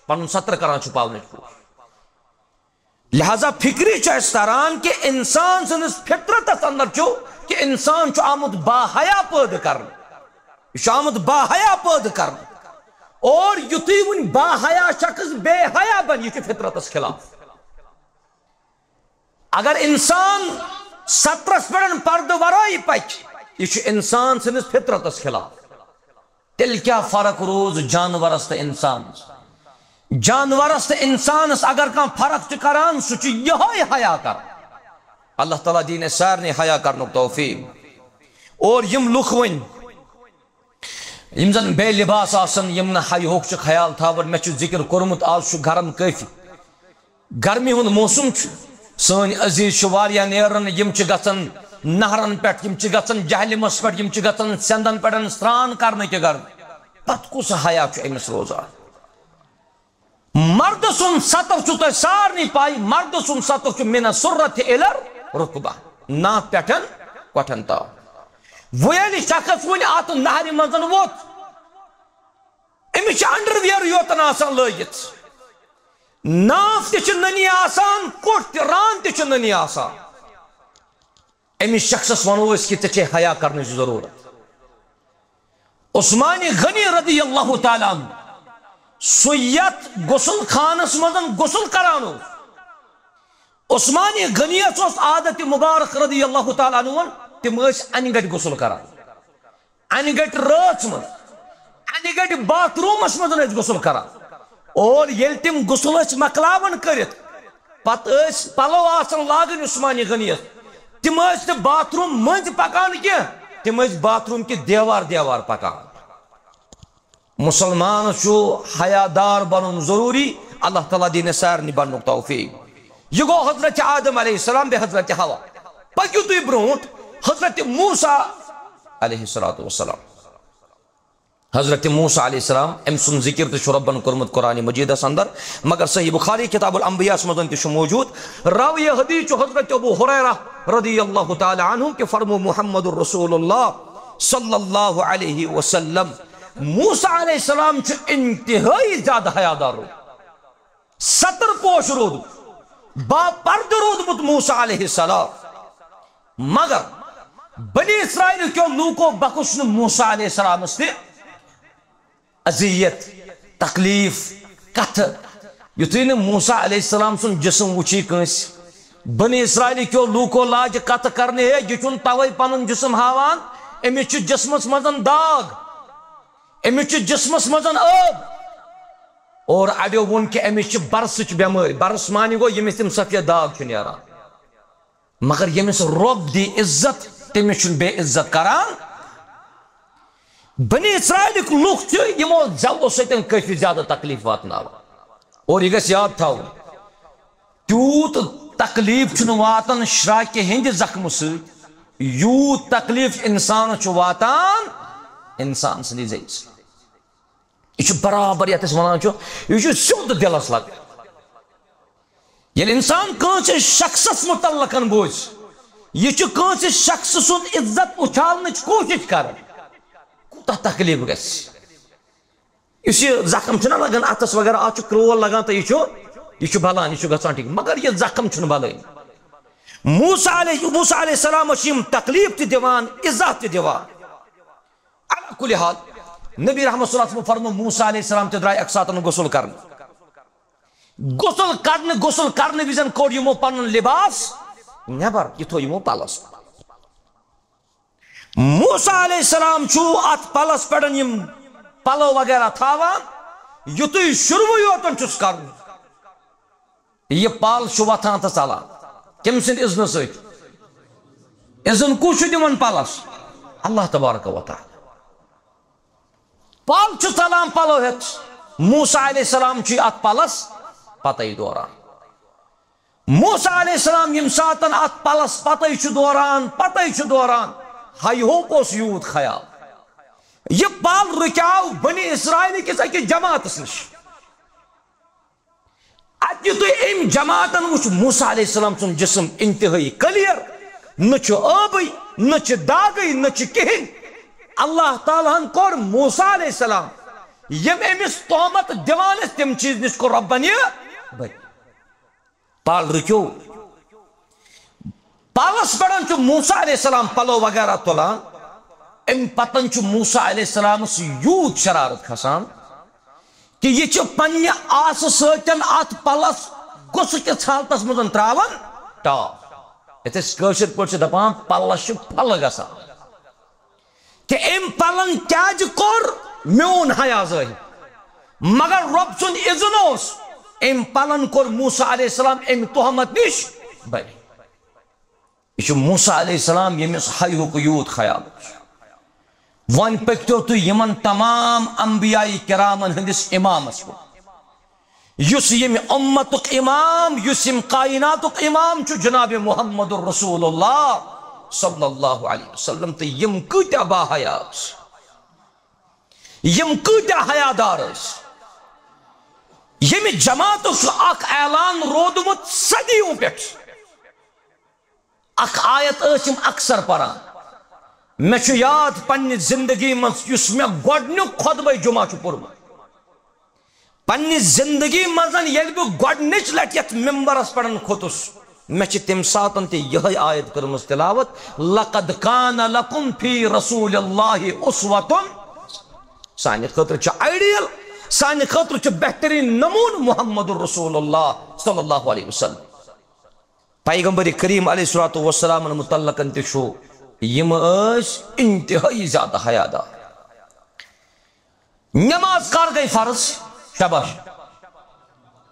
پنُن سطر کران چھُپاونٕچ لہذا فکری چھُ اسہِ تران کہ انسان سٕنٛدِس فطرتس اندر چھُ کہ انسان چھُ آمُت باحیا پٲدٕ کرنہٕ یہِ چھُ آمُت باحیا پٲدٕ کرنہٕ اور یُتھُے وۄنۍ باحیا شخص بے حیا بنہِ یہِ چھُ فطرتس خلاف اگر انسان سطرس پٮ۪ٹھ پردٕ ورٲے پکہِ یہِ چھُ انسان سٕنٛدِس فطرتس خلاف تیٚلہِ کیٛاہ فرق روٗز جانورس تہٕ انسانس جانورس تہٕ انسانس اگر کانٛہہ فرق چھُ کران سُہ چھُ یِہوٚے حیا کران اللہ تعالیٰ دِیِن اَسہِ سارنٕے حیا کرنُک توفیٖق اور یِم لُکھ وۄنۍ یِم زن بے لباس آسن یِم نہٕ حیاہُک چھُ خیال تھاوان مےٚ چھُ ذِکر کوٚرمُت آز چھُ گرم کٲفی گرمی ہُنٛد موسم چھُ سٲنۍ عزیٖز چھِ واریاہ نیران یِم چھِ گژھان نہرن پٮ۪ٹھ یِم چھِ گژھان جہلِمس پٮ۪ٹھ یِم چھِ گژھان سٮ۪نٛدن پٮ۪ٹھ سرٛان کرنہٕ کہِ گرٕ پتہٕ کُس حیا چھُ أمِس روزان مرد سُنٛد سطر چھُ تۄہہِ سارنٕے پاے مرد سُنٛد سطر چھُ مِنَ سُرَّتِ اِلَر رُکبہ ناف پٮ۪ٹھ کۄٹھٮ۪ن تام وۄنۍ ییٚلہِ شخص وۄنۍ اتھ نہرِ منٛز ووت أمِس چھُ انڈر وِیر یوتن آسان لٲگِتھ ناف تہِ چھِ نٔنی آسان کوٚٹھ تہِ ران تہِ چھُ نٔنی آسان أمِس شخصس ونو أسۍ کہِ ژےٚ چھے حیا کرنٕچ ضروٗرت عثمان غنی رضی اللہ تعالیٰ عنہ سُہ یتھ غسل خانس منٛز غسل کران اوس عثمان غنیس اوس عادت مبارک رضی اللہ تعالیٰ عنہ تِم ٲسۍ انہِ گٹہِ غسل کران انہِ گٹہِ رٲژ منٛز انہِ گٹہِ باتھ روٗمس منٛز ٲسۍ غسل کران اور ییٚلہِ تِم غسل ٲسۍ مۄکلاوان کٔرِتھ پتہٕ ٲسۍ پلو آسان لاگٕنۍ عثمان غنیس تِم ٲسۍ نہٕ باتھ روٗم مٔنٛزۍ پکان کینٛہہ تِم ٲسۍ باتھ روٗم کہِ دیوار پکان مسلمان چھُ حیا دار بنُن ضروٗری اللہ تعالیٰ دِیِن اَسہِ سارنٕے بننُک توفیٖق یہِ گوٚو حضرت آدم علیہ السلام بیٚیہِ حضرت حوا پٔکِو تُہۍ برونٛٹھ حضرت موسیٰ علیہ الصلوۃ والسلام حضرت موسیٰ علیہ السلام أمۍ سُنٛد ذِکر تہِ چھُ رۄبن کوٚرمُت قرآنِ مجیٖدس اندر مگر صحیح بخاری کتاب الانبیاءس منٛز تہِ چھُ موجوٗد راویہ حدیث چھُ حضرت ابو ہریرہ رضی اللہ تعالیٰ عنہ کہ فرمو محمد الرسول اللہ صلی اللہ علیہ وسلم موسیٰ علیہ السلام چھُ انتہٲئی زیادٕ حیا دار روٗدمُت ستر پوش روٗدمُت با پردٕ روٗدمُت موسیٰ علیہ السلام مگر بنی اسرائیل کیو لوٗکو بخش نہٕ موسیٰ علیہ السلامس تہِ اذیت تکلیف کتھٕ یُتھُے نہٕ موسیٰ علیہ السلام سُنٛد جسم وٕچھی کٲنٛسہِ بنی اسرائیل کیو لوٗکو لاجہِ کتھٕ کرنہِ ہے یہِ چھُنہٕ توے پنُن جسم ہاوان أمِس چھُ جسمس منٛز داغ أمِس چھُ جسمس منٛز ٲب اور اڑیو ووٚن کہِ أمِس چھِ برسٕچ بٮ۪مٲرۍ برس معنی گوٚو ییٚمِس تِم سفید داغ چھِ نیران مگر ییٚمِس رۄب دی عزت تمس بے عزت کران بنی اسرائیلک لوگ یمو زو ستن کافی زیادہ تکلیف واتناو اور یہ گژھِ یاد تھاو تیوت تکلیف واتان شراکہ ہند زخم ست یوت تکلیف انسان واتان انسان سندی زیز یہ برابر یت ونان یہ سیود دلس لگ یل انسان کنس شخصس متعلق بوز یہ کنس شخص سن عزت اچھالن کوشش کر کوتہ تکلیف گژھِ اس زخم لگان اتس وغیرہ ات کرول لگان تو یہ بلان یہ گژھان ٹھیک مگر یہ زخم بلان موسیٰ علیہ السلام تکلیف تہ دیوان عزت تہ دیوان علی کل حال نبی رحمت صلی اللہ علیہ وسلم فرمو موسیٰ علیہ السلام تہ درائے اک ساتن غسل کرنے وزن کوڑ یمو پنن لباس نبر یہ تھو یمو پلس موسیٰ علیہ السلام ات پلس پہ پلو وغیرہ تھاوان یتھے شروع یوتن چھس کرن یہ پل وتھان تو ژلان کم سند اذن ست اذن کس دِوان پلس اللہ تبارک و تعالی پل ژلان پلو ہتھ موسیٰ علیہ السلام ات پلس پتہ دوران موسیٰ علیہ السلام یم ساتن ات پلس پتہ دوران ہائی ہوک اس یوت خیال یہ پل رکیو بنی اسرائیل کس اکس جماعتس نش ات ام جماعتن وچ موسیٰ علیہ السلام سن جسم انتہائی کلیر نہ آبی نہ داغی نہ کہین اللہ تعالیٰ ہن کور موسیٰ علیہ السلام یم امس تہمت دیوان تم چیز نش کو ربن یہ پال رکیو پالس پڑان موسیٰ علیہ السلام پلو وغیرہ تلان ام پتن موسیٰ علیہ السلام یوت شرارت کھسان کہ یہ پنہ آس ستن ات پلس گس کس حالتس مزن تراون ٹاپ یتھس پہ دپان پلس پھل گسان کہ ام پلن کیاز کور میون حیا ظاہر مگر رب سن اذن اس ام پلن کور موسیٰ علیہ السلام ام تہمت نش بری یہ موسیٰ علیہ السلام یمس حیہک یوت خیال ون پکتو تو یمن تمام انبیاء کرامن ہندس امامس یس یم امتک امام یس یم کائناتک امام چھ جناب محمد الرسول اللہ صلی اللہ علیہ وسلم تو یم کتیا با حیا یم کتیا حیادار یم جماعتک اخ اعلان رودمت صدیوں پہ اخ آیت یم اکثر پران میں یاد پنہ زندگی مس میں گۄڈنیُک خطبہ جمعہ پورمت پنہ زندگی مزن یل بہ گۄڈنچ لٹ یت ممبرس پہ کھوتس میں تم ساتن تہ یہ آیت کرمز تلاوت لقد کان لکم فی رسول اللہ اسوۃ سانہ خاطر آئیڈیل سانہ خاطر بہترین نمون محمد الرسول اللہ صلی اللہ علیہ وسلم پیغمبر کریم علیہ الصلوۃ والسلام متعلق تہ یم انتہائی زیادہ حیادار نماز کر گئی فرض شباش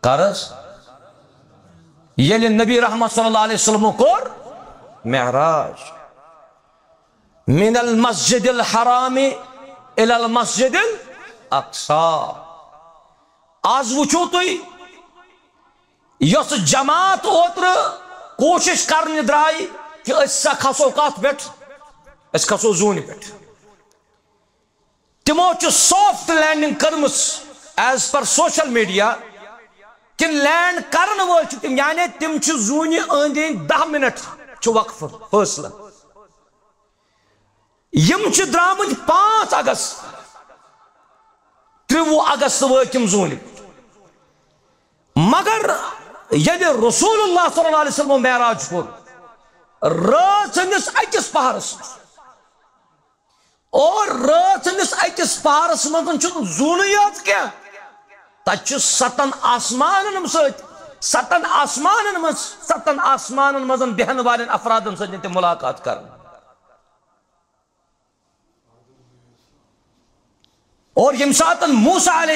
قرض یل نبی رحمت صلی اللہ علیہ وسلم کور معراج من المسجد الحرام الى المسجد الاقصى آز وچو تھی یس جماعت اوتر کوشش کرنے درائی کہ اس کھسو کات پہ اس کھسو زون پہ تمو سافٹ لینڈنگ کرمس ایز پر سوشل میڈیا کہ لینڈ کرن وول تم یعنی تم زونی اند 10 منٹ وقف فاصلہ یم درامت 5 اگست 30 اگست وم زون مگر یل رسول اللہ صلی اللہ علیہ وسلم معراج کور رات سندس اکس پہرس اور رات سندس اکس پہرس من زون یاد کیا تک 7 آسمان ست 7 آسمان مزن بہن والن افرادن ست تم ملاقات کر اور یم ساتن موسیٰ علیہ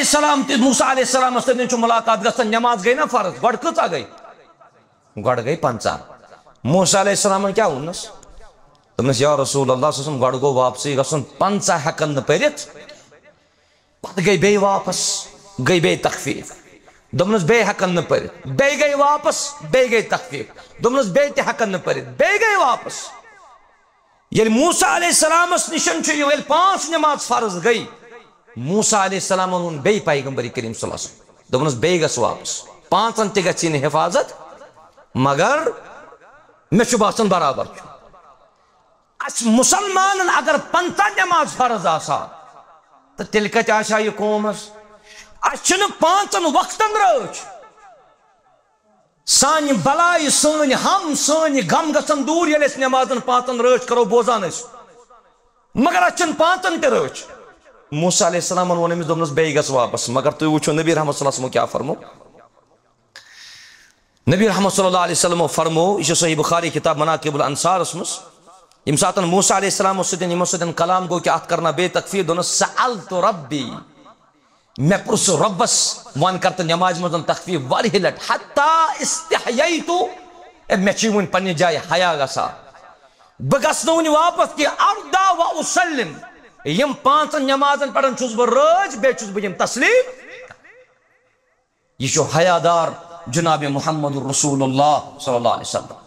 السلام ست ملاقات گژھان نماز گئی نا فرض گۄڈٕ کۭژاہ گئی گۄڈٕ گئی 50 موسیٰ علیہ السلام کیا ونس دمس یا رسول اللہ صلی اللہ علیہ وسلم گڑ گو واپسی گسن 50 ہکن نہ پرت پتہ گئی بے واپس گئی بے تخفیف دمس بے ہکن نہ پرت بے گئی واپس بے گئی تخفیف دمس بے تہ ہکن نہ پرت بے گئی واپس یل موسیٰ علیہ السلام اس نشن چھ یل 5 نماز فرض گئی موسیٰ علیہ السلام ان بے پیغمبر کریم صلی اللہ علیہ وسلم دمس بے گس واپس 5 تہ گژھِ حفاظت مگر میں چھ باسان برابر اس مسلمان اگر 50 نماز فرض آسان تو تیل کت آشا یہ قومس اچھن 5 وقتن رچ سانی بلائی سانی ہم سانی غم گسن دور یل اس نمازن 5 رچ کرو بوزان اس مگر اچھن 5 تہ رچ موسیٰ علیہ السلام ون امس دس بے گس واپس مگر تھی وچو نبی رحمت صلی اللہ علیہ وسلم کیا فرمو نبی رحمت صلی اللہ علیہ وسلم فرمو یہ صحیح بخاری کتاب مناقب الانصار اسمس یم ساتن موسیٰ علیہ السلام سدن کلام گو کہ ات کرنا بے تکفیر دونس سألت ربی میں پرس ربس وان کرتا نماز مزن تخفیف واریہ لٹ حتی استحییتو میں چیون پنی جائے حیا گسا بگسنونی واپس کہ اردا و اسلم یم 5 نمازن پڑھن چھس بہ رج بے چھس بہ یم تسلیم یہ چھو حیادار جناب محمد رسول اللہ صلی اللہ علیہ وسلم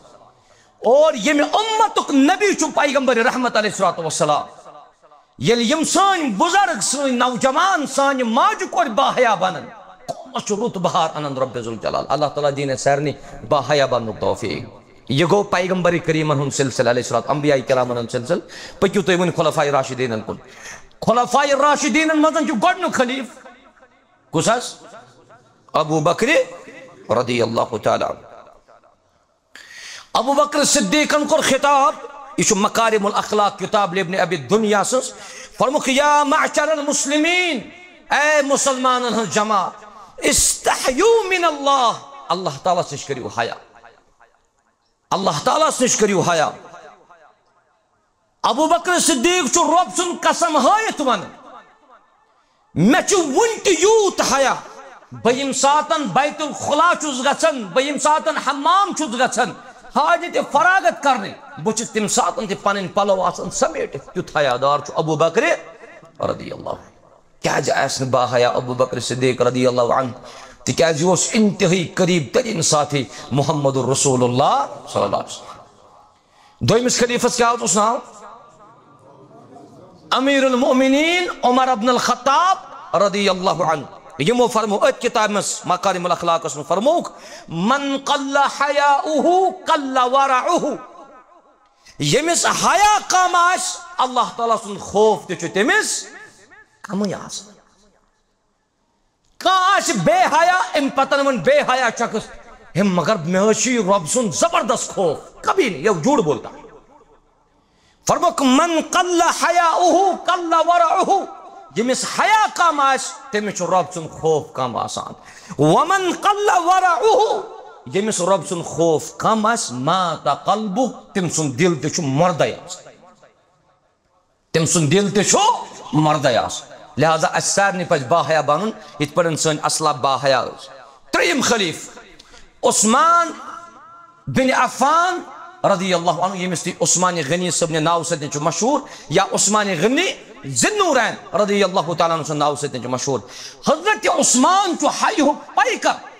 اور یہ میں امتک نبی چھو پیغمبر رحمت علیہ السلام یل یم سان بزرگ سان نوجوان سان ماج کور باحیا بنن قومس رت بہار انند رب ذوالجلال اللہ تعالیٰ دین سارنی باحیا بن توفیق یہ گو پیغمبر کریمن ہن سلسلہ علیہ الصلوۃ انبیاء کرامن ہن سلسل پکیو تو ون خلفاء راشدین کن خلفاء راشدین مزن چھو گڈن خلیف کسس ابو بکر رضی اللہ تعالی ابو بکر صدیقن کور خطاب یہ مکارم الاخلاق کتاب لابن ابی الدنیا سس فرموک یا معشر المسلمین اے مسلمان جماعت استحیو من اللہ اللہ تعالیٰ سے کریو حیا اللہ تعالیٰ سے کریو حیا ابو بکر صدیق چھو رب سن قسم ہایت ون میں چھو ونٹ یوت حیا بہم ساتن بیت الخلا چھس گچن بہم ساتن حمام چھس گچن حاجت فراغت کرنے بچ تم ساتن تی پنن پلو آسن سمیٹ تیت حیا دار چھو ابو بکر رضی اللہ کیا جائس با حیا ابو بکر صدیق رضی اللہ عنہ کیا جوش انتہائی قریب ترین ساتھی محمد رسول اللہ صلی اللہ علیہ وسلم دویمس خلیفت کیا ہوتا اس نام امیر المؤمنین عمر ابن الخطاب رضی اللہ عنہ یمو فرمو ات کتاب مس مکارم الاخلاق اس فرموک من قل حیاؤہ قل ورعہ یمس حیا کم آس اللہ تعالیٰ سن خوف تہ تمس کمی آس کاش بے حیا ام پتن من بے حیا شخص ہم مگر میشی رب سن زبردست خوف کبھی نہیں یہ جھوٹ بولتا فرموک من قل حیاؤہ قل ورعہ یمس حیا کم آس تمس رب سن خوف کم آسان ومن قل ورعہ یمس رب سن خوف کم آس مات قلبہ تم سن دل تہ مردے تم سن دل تہ مردے لہذا اس سارنی پز باحیا بنن یت پڑن سن اسلاف باحیا تریم خلیف عثمان بن عفان رضی اللہ عنہ یمس عثمان غنی صبن ناو سدن مشہور یا عثمان غنی ذنورین رضی اللہ تعالیٰ عنہ ناو سدن مشہور حضرت عثمان چو حیہ پیکر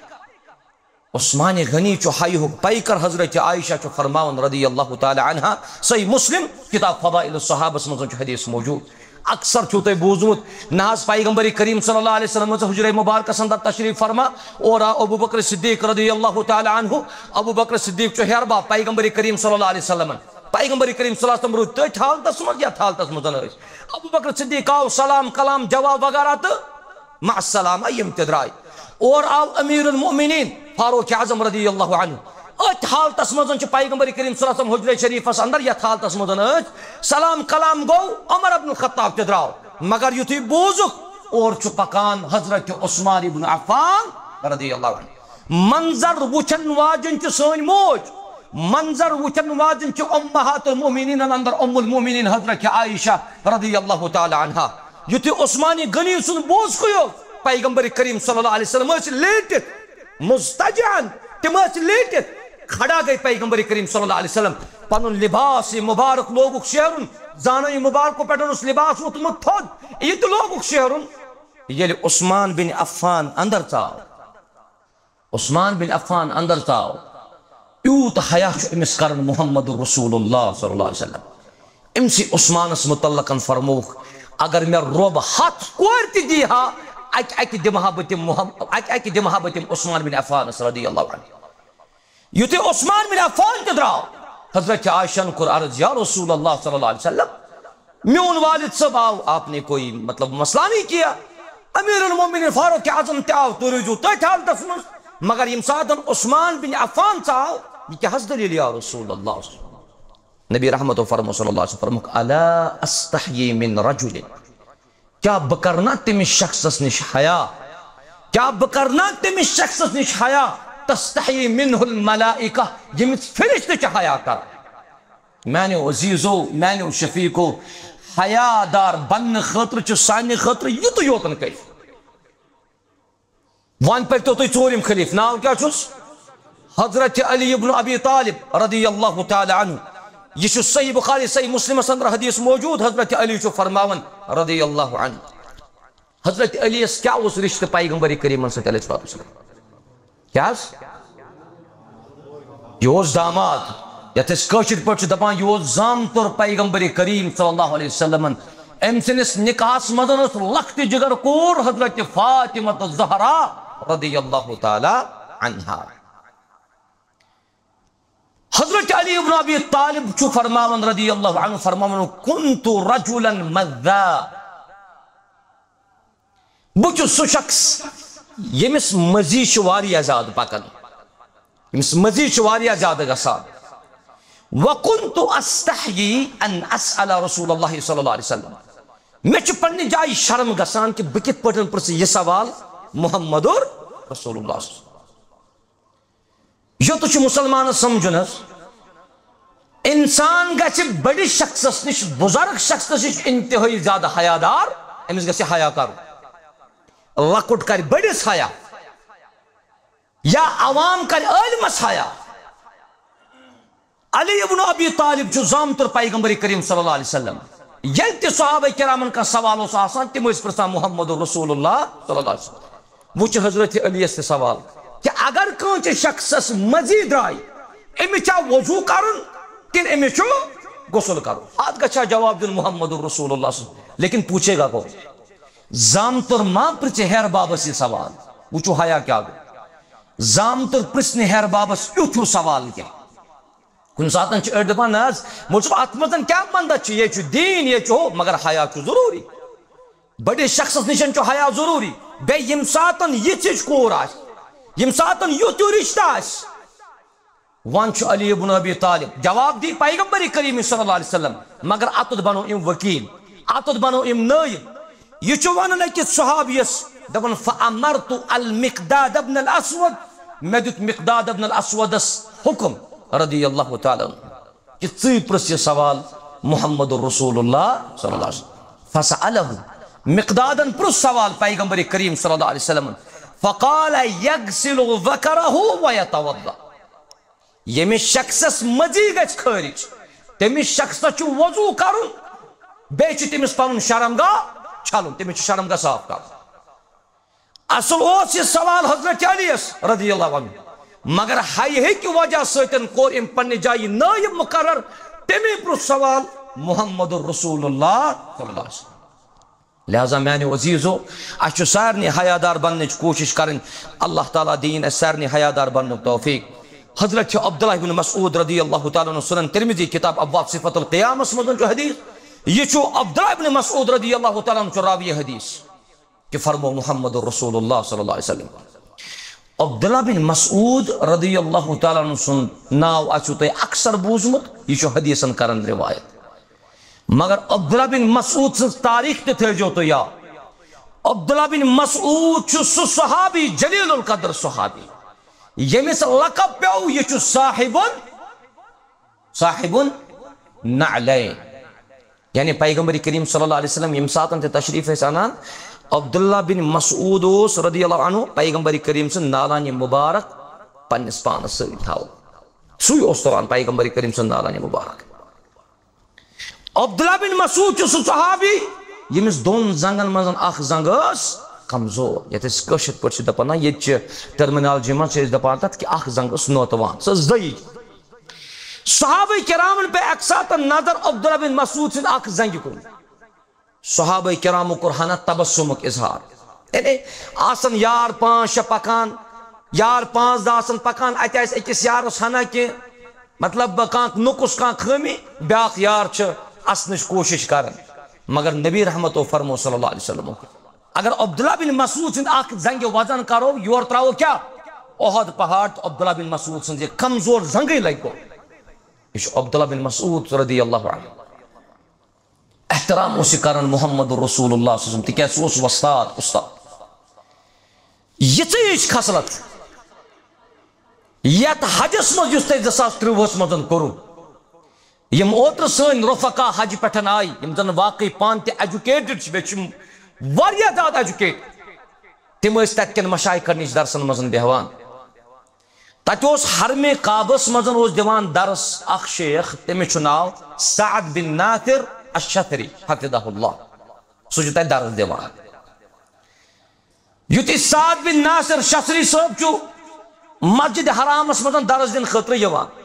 عثمان غنی چو حیہ پیکر حضرت عائشہ چو فرماون رضی اللہ تعالیٰ عنہ صحیح مسلم کتاب فضائل الصحابہ سمجھن چو حدیث موجود اکثر چھو تے بوزمت ناز پیغمبر کریم صلی اللہ علیہ وسلم حجرہ مبارکہ سندر تشریف فرما اور ابو بکر صدیق رضی اللہ تعالی عنہ ابو بکر صدیق چھو ہربا پیغمبر کریم صلی اللہ علیہ وسلم پیغمبر کریم صلی اللہ علیہ وسلم روز تیت حالت سمجھ یا حالت مزن ابو بکر صدیق آو سلام کلام جواب وغیرہ تو مع السلام ایم تدرائی اور آو امیر المؤمنین فاروق اعظم رضی اللہ عنہ ات حالتس مزن پیغمبر کریم صلی اللہ علیہ وسلم حجرہ شریفس اندر یت حالتس مزن سلام کلام گو عمر ابن الخطاب تہ دراو مگر یتھی بوزک اور پکان حضرت عثمان ابن عفان رضی اللہ عنہ منظر وچن واجن چھ سن موج منظر وچن واجن چھ امہات المؤمنین اندر ام المؤمنین حضرت عائشہ رضی اللہ تعالی عنہا یتھی عثمان غنی سن بوز کیو پیغمبر کریم صلی اللہ علیہ وسلم لیٹت مستجعن تم لیٹت کھڑا گئی پیغمبر کریم صلی اللہ علیہ وسلم پنن لباس مبارک لوگک شیرن زانہ مبارک پہ اس لباس ووتمت تھود یہ تو لوگک شیرن یل عثمان بن عفان اندر ژاو عثمان بن عفان اندر ژاو یوت حیا امس کرن محمد رسول اللہ صلی اللہ علیہ وسلم امسی عثمانس متعلقن فرموک اگر میں رب ہاتھ کور تی دی ہا اک دمہا بتم عثمان بن عفان رضی اللہ عنہ یوتے عثمان بن عفان تے دراو حضرت عائشہ کر عرض یا رسول اللہ صلی اللہ علیہ وسلم میون والد صاحب آو آپ نے کوئی مطلب مسئلہ نہیں کیا امیر المومنین فاروق اعظم تے آو تو رجو تہ حالتس من مگر یم ساتن عثمان بن عفان ژاو یہ کیا حس دلیل یا رسول اللہ نبی رحمت و فرمو صلی اللہ علیہ وسلم فرموک الا استحیی من رجل کیا بکرنا تمس شخصس نش حیا کیا بکرنا تمس شخصس نش حیا تستحی منہ الملائکہ یمس فرشت چ حیا کر میانو عزیزو میانو شفیقو حیا دار بن خطر چ سانہ خطر یت یوتن کیف وان پر تو ژورم خلیف ناو کیا چھس حضرت علی ابن ابی طالب رضی اللہ تعالی عنہ یہ صحیح بخاری صحیح مسلم اندر حدیث موجود حضرت علی چھ فرماون رضی اللہ عنہ حضرت علی اس کیا اس رشتہ پیغمبر کریم صلی اللہ علیہ وسلم کیا یہ داماد یتس کشر پہ دپان یہ زامتر پیغمبر کریم صلی اللہ علیہ وسلم ام سنس نکاحس مدن لخت جگر کور حضرت فاطمہ زہرا رضی اللہ تعالی عنہا حضرت علی ابن ابی طالب چھو فرماون رضی اللہ عنہ فرماون کنت رجلا مذا بچو سو شخص یمس مزی شواری زیادہ پکن یمس مزی شواری زیادہ گسان وکنت استحیی ان اسأل رسول اللہ صلی اللہ علیہ وسلم میں چھو پڑھنے جائی شرم گسان کہ بکت پڑھن پر سے یہ سوال محمد اور رسول اللہ صلی اللہ علیہ وسلم یہ تو مسلمان سمجھن انسان گھس بڑی شخص نش بزرگ شخص نش انتہائی زیادہ حیادار امس گھس حیا کر لکٹ کر بڑس حیا یا عوام کر عالمس حیا علی ابن ابی طالب جو زامتر پیغمبر کریم صلی اللہ علیہ وسلم یل تہ صحابہ کرامن کا سوال اس آسان تم پرسان محمد رسول اللہ صلی اللہ علیہ وسلم وچ حضرت علی سے سوال کہ اگر کانچ شخص مزید رائی امی چا وضو کرن کن امی چو غسل کرن آت گچھا جواب دن محمد رسول اللہ صلی اللہ علیہ وسلم لیکن پوچھے گا کو زامتر ماں پرچے ہیر بابس یہ سوال وچو حیا کیا گو زامتر پرسنے ہیر بابس یوتھو سوال کیا کن ساتن چھ اردپان ناز مجھو اتمتن کیا مندہ چھ یہ چھ دین یہ چھ مگر حیا چھ ضروری بڑے شخص نشن چھ حیا ضروری بے یم ساتن یہ چھ کور آش یم ساتن یوتھو رشتہ آش وان چھ علی ابن ابی طالب جواب دی پیغمبر کریم صلی اللہ علیہ وسلم مگر اتد بنو ام وکیل اتد بنو ام نائب یہ چھ ونن اکس صحابیس دپن فامرت المقداد ابن الاسود میں دیت مقداد ابن الاسود حکم رضی اللہ تعالی عنہ کہ ژی پرس یہ سوال محمد رسول اللہ صلی اللہ علیہ وسلم فسألہ مقدادن پرس سوال پیغمبر کریم صلی اللہ علیہ وسلم فقال یغسل ذکرہ ویتوضا یمس شخصس مزی گژھِ خارج تمس شخصس چھ وضو کرن بیٚیہِ چھ تمس پنن شرمگاہ چھلن تمس چھ شرمگاہ صاف کرن اصل اوس یہ سوال حضرت علی رضی اللہ عنہ مگر ہائی کی وجہ سۭتۍ کوٚر أمۍ پننہِ جایہِ نائب مقرر تمی پرٛژھ سوال محمد رسول اللہ صلی اللہ علیہ وسلم لہذا میانو عزیزو اچھو سارنی حیادار بننچ کوشش کرن اللہ تعالیٰ دین اس سارنی حیادار بننک توفیق حضرت عبداللہ بن مسعود رضی اللہ تعالیٰ عنہ سنن ترمذی کتاب ابواب صفت القیامس مدن جو حدیث یہ چھو عبداللہ بن مسعود رضی اللہ تعالیٰ عنہ چو راوی حدیث کہ فرمو محمد رسول اللہ صلی اللہ علیہ وسلم عبداللہ بن مسعود رضی اللہ تعالیٰ عنہ سن ناو اچھو تے اکثر بوزمت یہ چھو حدیثن کرن روایت مگر عبداللہ بن مسعود سے تاریخ تے تھے جو تو یا عبداللہ بن مسعود چھو سو صحابی جلیل القدر صحابی یمیس لقب پیو یہ چھو صاحبن نعلین یعنی پیغمبر کریم صلی اللہ علیہ وسلم یم ساتن تے تشریف ہے سانان عبداللہ بن مسعود رضی اللہ عنہ پیغمبر کریم سے نالان مبارک پنس پانس سے تھاو سوی اس طرح پیغمبر کریم صلی اللہ علیہ مبارک. عبداللہ بن مسعود سہ صحابی یمس دون زنگن مزن اخ زنگ اس کمزور. یت کشر پہ دپان نا یہ ٹرمینالوجی من دپان تک کہ اخ زنگ اس نوتوان سہ ضعیف. صحابہ کرامن پہ اک سات نظر عبداللہ بن مسعود سن اخ زنگ کن. صحابہ کرامو کور ہنا تبسمک اظہار. یعنی آسن یار 5-6 پکان یار 5 دہ آسن پکان ات اکس یارس ہنا کہ مطلب کان نقص کان خامی بیاق یار اسنچ کوشش کرن. مگر نبی رحمت و فرمو صلی اللہ علیہ وسلم اگر عبداللہ بن مسعود سند اخ زنگ وزن کرو یور تراو کیا احد پہاڑ تو عبداللہ بن مسعود سند یہ کمزور زنگی لگو. یہ عبداللہ بن مسعود رضی اللہ عنہ احترام اسی کرن محمد رسول اللہ صلی اللہ علیہ وسلم تکیس اس وستاد استاد. یہ خصلت یت حجس مز یس 2023 مزن کرو یم اوتر سن رفقا حج پٹھن آئی یم زن واقعی پان تے ایجوکیٹڈ بیچ واریاہ زیادہ ایجوکیٹ تم اس تت کن مشائخن نش درسن مزن بیہوان. تت اس حرم کعبس مزن اس دیوان درس اخ شیخ تمس ناو سعد بن ناصر الشتری حفظہ اللہ. سہ تت درس دیوان. یتھ سعد بن ناصر شتری صاحب مسجد حرامس مزن درس دن خاطر یوان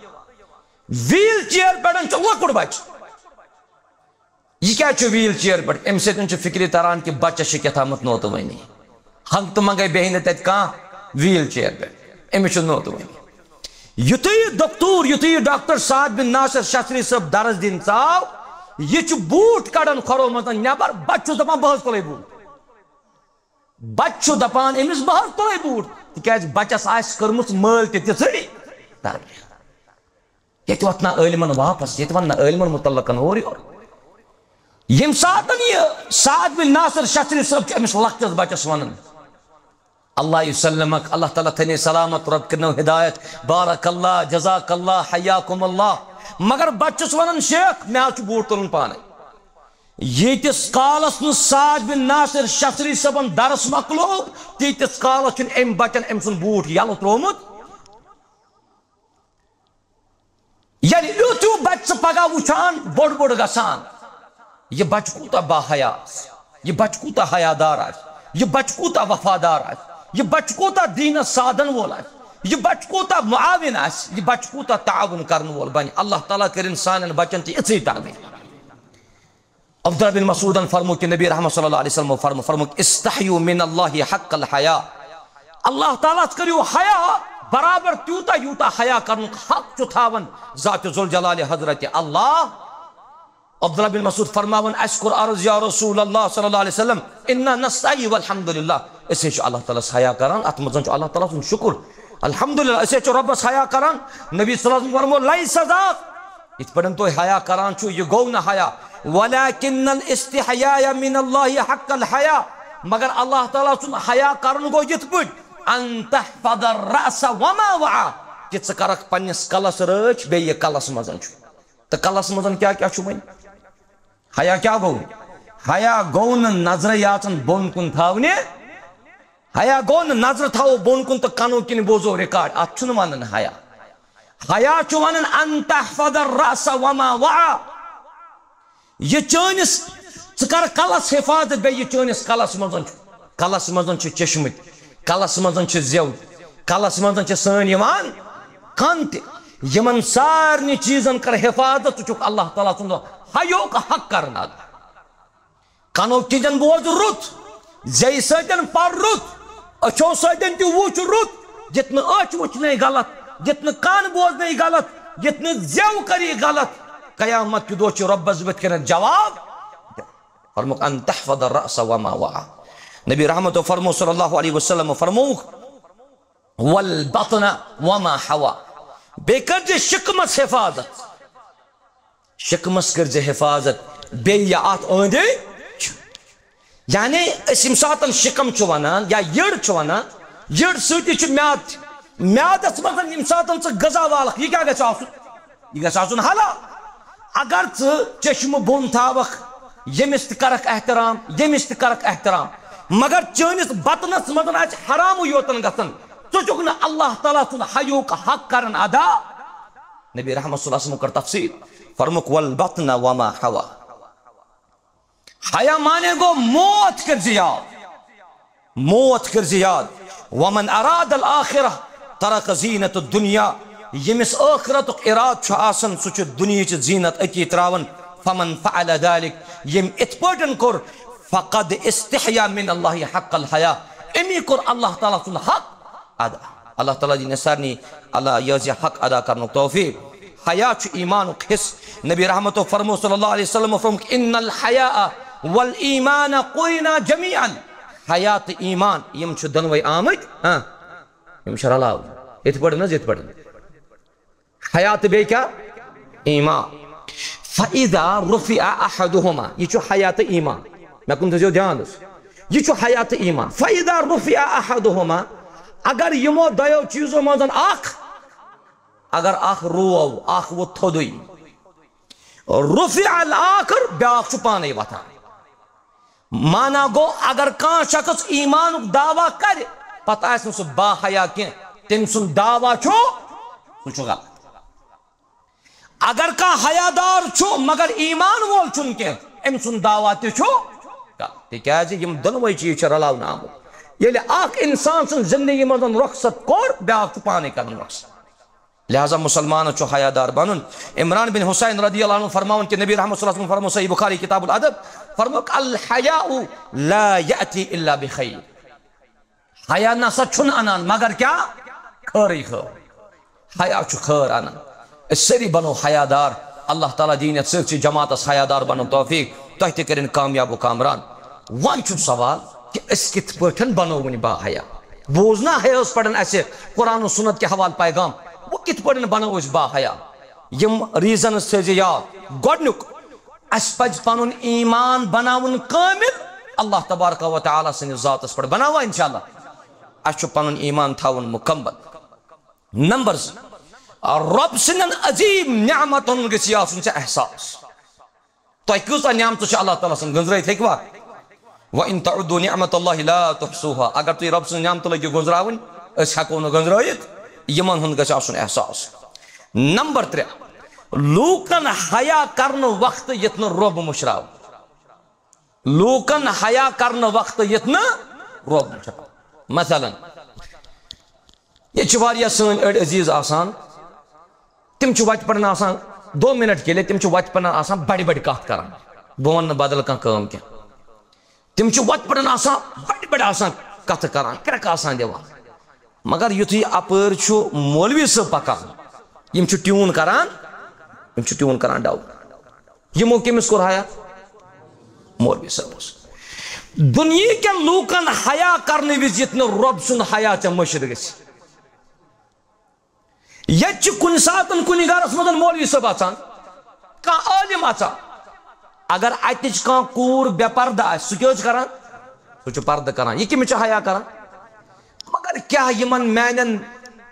ویل چیئر پہ لکڑ بچ. یہ کیا ویل چیئر پہ ام سی فکری تران کہ بچہ کتامت نوت ونی ہنگ تو منگے بہن تت کان ویل چیئر پہ امس نوت ونی. یتھے دکتور یتھے ڈاکٹر سعد بن ناصر شتری صاحب درس دن ژاو یہ بوٹ کڑان کھرو مزن نبر بچہ دپان بہت تلے بوٹ. بچہ دپان امس بہت تلے بوٹ تکیاز بچس آس کرمت مل تھی تربیت. یہ وتنا علمن واپس یہ ون علمن متعلق اور یم سات یہ سعد بن ناصر شتری صاحب امس لکٹس بچس ونان اللہ یسلمک اللہ تعالیٰ تھنے سلامت رب کرنو ہدایت بارک اللہ جزاک اللہ حیاکم اللہ. مگر بچس ونان شیخ میں بوٹ تلن پانے. یتس کالس ن سعد بن ناصر شتری صاحبن درس مکلو تیتس کالس ام بچن ام سن بوٹ یل ترومت. یعنی یوتیو بچہ پگہ وچان بوڑ بوڑ گسان یہ بچہ کوتا با حیا یہ بچہ کوتا حیادار آس یہ بچہ کوتا وفادار آس یہ بچہ کوتا دین سادن وول آس یہ بچہ کوتا معاون آس یہ بچہ کوتا تعاون کرن وول بن. اللہ تعالیٰ کرن سانن بچن تی اچھی تعمیر. عبداللہ بن مسعود فرمو کہ نبی رحمت صلی اللہ علیہ وسلم فرمو استحیو من اللہ حق الحیا. اللہ تعالیٰ کریو حیا برابر تیوتا یوتا حیا کرن حق چتھاون ذات ذوالجلال حضرت اللہ. عبداللہ بن مسعود فرماون اشکر عرض یا رسول اللہ صلی اللہ علیہ وسلم انا نستحی والحمدللہ. اسے اللہ تعالیٰ حیا کران ات مزن اللہ تعالیٰ سن شکر الحمدللہ. اسے ربس حیا کران نبی صلی اللہ علیہ وسلم فرمو لیس ذاک ات پڑھن تو حیا کران چھو یہ گو نہ حیا ولكن الاستحياء من الله حق الحياء. مگر اللہ تعالیٰ سن حیا کرن گو یت پٹ ان تحفظ الراس وما وعى کہ ژ کرک پنس کلس رچ بیہ کلس مزن چھ تو کلس مزن کیا چھ ون حیا کیا گو. حیا گو نظر یاچن بون کن تھاونے حیا گو نظر تھاو بون کن تو کنو کن بوزو ریکارڈ ات چھ ونن حیا. حیا چھ ونن ان تحفظ الراس وما وعى. یہ چانس ژر کلس حفاظت بیہ چانس کلس مزن کلس مزن چھ چشمت کلس مزن چھ زیو کلس مزن چھ سن یوان کن تہ یمن سارنی چیزن کر حفاظت چھ اللہ تعالیٰ سند حیوک حق کرنا. کنو کن بوز رت زی سن پر رت اچھو سن تہ وچ رت جتن اچھ وچنے غلط جتن کان بوزنے غلط جتن زیو کری غلط قیامت کی دو چھ رب عزت کرن جواب فرموک ان تحفظ الراس وما وعى. نبی رحمت و فرمو صلی اللہ علیہ وسلم فرموک والبطن وما حوا. بے کر شکمس حفاظت شکمس کر حفاظت بیہ آت اندے یعنی اس امساتن شکم چھ ونان یا یڑ چھ ونان یڑ ستی چھ میاد میادس مزن امساتن ژ غذا والک یہ کیا گژھِ آسن یہ گژھِ آسن حلال. اگر چشم بون تھاوک یمس تہ کرک احترام یمس تہ کرک احترام مگر چانس بطنس مزن حرام یوتن گژھن ژٕ چھُکھ نہٕ اللہ تعالیٰ سُنٛد حیوک حق کرن ادا نبی رحمت صلی اللہ علیہ وسلم کر تفسیر فرمک والبطن وما حوا. حیا مانے گو موت کر زیاد، موت کر زیاد. ومن اراد الاخرہ ترک زینت الدنیا، یمس آخرت اراد چھ آسن سہ دنیا چ زینت اتی تراون. فمن فعل ذلك یم ات پٹن کور فقد استحیا من اللہ حق الحیا، امی کور اللہ تعالیٰ سن حق ادا. اللہ تعالیٰ دی نسارنی اللہ یزی حق ادا کرنو توفیق. حیا چھ ایمان حص. نبی رحمت فرمو صلی اللہ علیہ وسلم فرمو ان الحیاء والایمان قوینا جمیعا. حیات ایمان یم چھ دنوی آمد یم چھ رلاو ات پڑھن ات پڑھن حیات بے کیا ایمان. فَإِذَا رُفِعَ أَحَدُهُمَا یہ چھو حیات ایمان. میں کن تھے دھیان دس یہ چھو حیات ایمان. فَإِذَا رُفِعَ أَحَدُهُمَا اگر یمو دیو چیزو مزن اگر رو وہ تھودوی رفع الآخر بیاق چھو پانے وطا. مانا گو اگر کان شخص ایمان دعویٰ کر پتہ ایسن سو با حیا کین تم سن دعویٰ چھو سو غلط. اگر کا حیادار چھو مگر ایمان وول چھن کے ام سن دعویٰ تی چھو تکیازِ یم دنوی چیز چھ رلاون آمد. یلی اخ انسان سن زندگی مزن رخصت کور بیاق چھو پانے کرن رخصت. لہذا مسلمان چھو حیادار بنن. عمران بن حسین رضی اللہ عنہ فرماون کہ نبی رحمت صلی اللہ علیہ وسلم فرمو صحیح بخاری کتاب الادب فرمو الحیاء لا یأتی الا بخیر. حیا نسا چھن انان مگر کیا خیری خیر. حیا چھو خیر انان. اس سری بنو حیادار. اللہ تعالیٰ دینت سرچ جماعت اس حیادار بنو توفیق تحت کرن کامیاب و کامران. وان چھو سوال کہ اس کت پٹھن بنو ونی با حیا. بوزنا ہے اس پڑھن ایسے قرآن و سنت کے حوال پیغام وہ کت پڑھن بنو اس با حیا. یم ریزن سے یاد گوڈنک اس پج پنن ایمان بناون کامل اللہ تبارک و تعالی سن ذات اس پر بناوا انشاءاللہ. اس پنن ایمان تھاون مکمل. نمبرز رب سنن عظیم نعمتن گسی آسن سے احساس. تو کیسا نعمت سے اللہ تعالیٰ سن گنزرائی تھے کوا وَإِن تَعُدُّوا نِعْمَةَ اللَّهِ لَا تُحْصُوهَا. اگر تو رب سن نعمت لگی گنزراون اس حقون گنزرائیت یمن ہن گسی آسن احساس. نمبر 3 لوکن حیا کرن وقت یتن رب مشراو. لوکن حیا کرن وقت یتن رب مشراو. مثلا یہ چواریا سن اڑ عزیز آسان تم چھ وت پڑھن آسان 2 منٹ کے لیے تم چھ وت پڑھن آسان بڑی بڑی کات کران بون بدل کان کام کی. تم چھ وت پڑھن آسان بڑی بڑی آسان کت کران کرک آسان دیوان مگر یتھی اپر چھ مولوی صاحب پکان یم چھ ٹیون کران ڈاو یمو کمس کور حیا مولوی صاحب. دنیا کے لوکن حیا کرنے وز یتن رب سن حیا چ مشر گس. یہ کن ساتن کن گرس مدن مولوی صاحب آسان کان عالم آسان اگر اتچ کان کور بے پردہ آس سہ کران سہ پردہ کران یہ کمس حیا کران. مگر کیا یمن میانن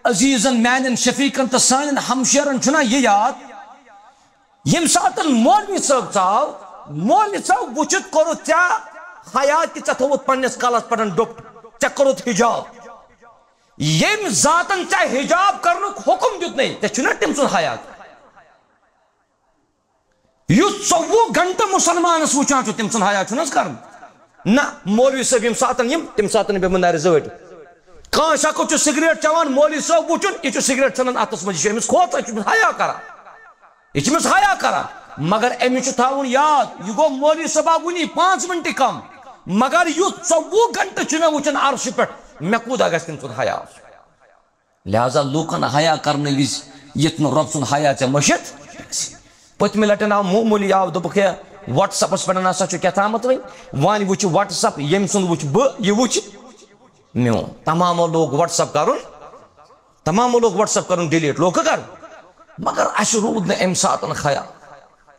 عزیزن میانن شفیقن تو سان ہمشیرن چھنا یہ یاد یم ساتن مولوی صاحب ژاو مولوی صاحب وچت کرو ژا حیا کہ ژا تھوت پنس کالس پٹن ڈوپ ژا کروت حجاب یم ذاتن چاہے حجاب کرنک حکم دیت نہیں تے چھنا تم سن حیا. یس 24 گھنٹہ مسلمانس وچان چھ تم سن حیا چھنس کرن نہ مولوی صاحب یم ساتن بے منار زوٹ کان شکو چھ سگریٹ چوان مولوی صاحب وچن یہ چھ سگریٹ ژھنن اتس مجھ امس کھوت حیا کران یہ چھ حیا کران مگر امس چھ تھاون یاد یہ گو مولوی صاحب ونی 5 منٹ کم مگر یس 24 گھنٹہ چھ مے وچن عرش پہ مے کودا گژھِ تم سن حیا. لہذا لوکن حیا کرنے وز یتن رب سن حیا چ مشت پتمہ لٹن آو معمولی آو دپک واٹس ایپس پہ ہسا کیا تامت وان وچ واٹس ایپ یم سن وچ بہ یہ وچ میون تمامو لوگ واٹس ایپ کرن ڈیلیٹ لوگ کر مگر اس رود نہ ام ساتن خیال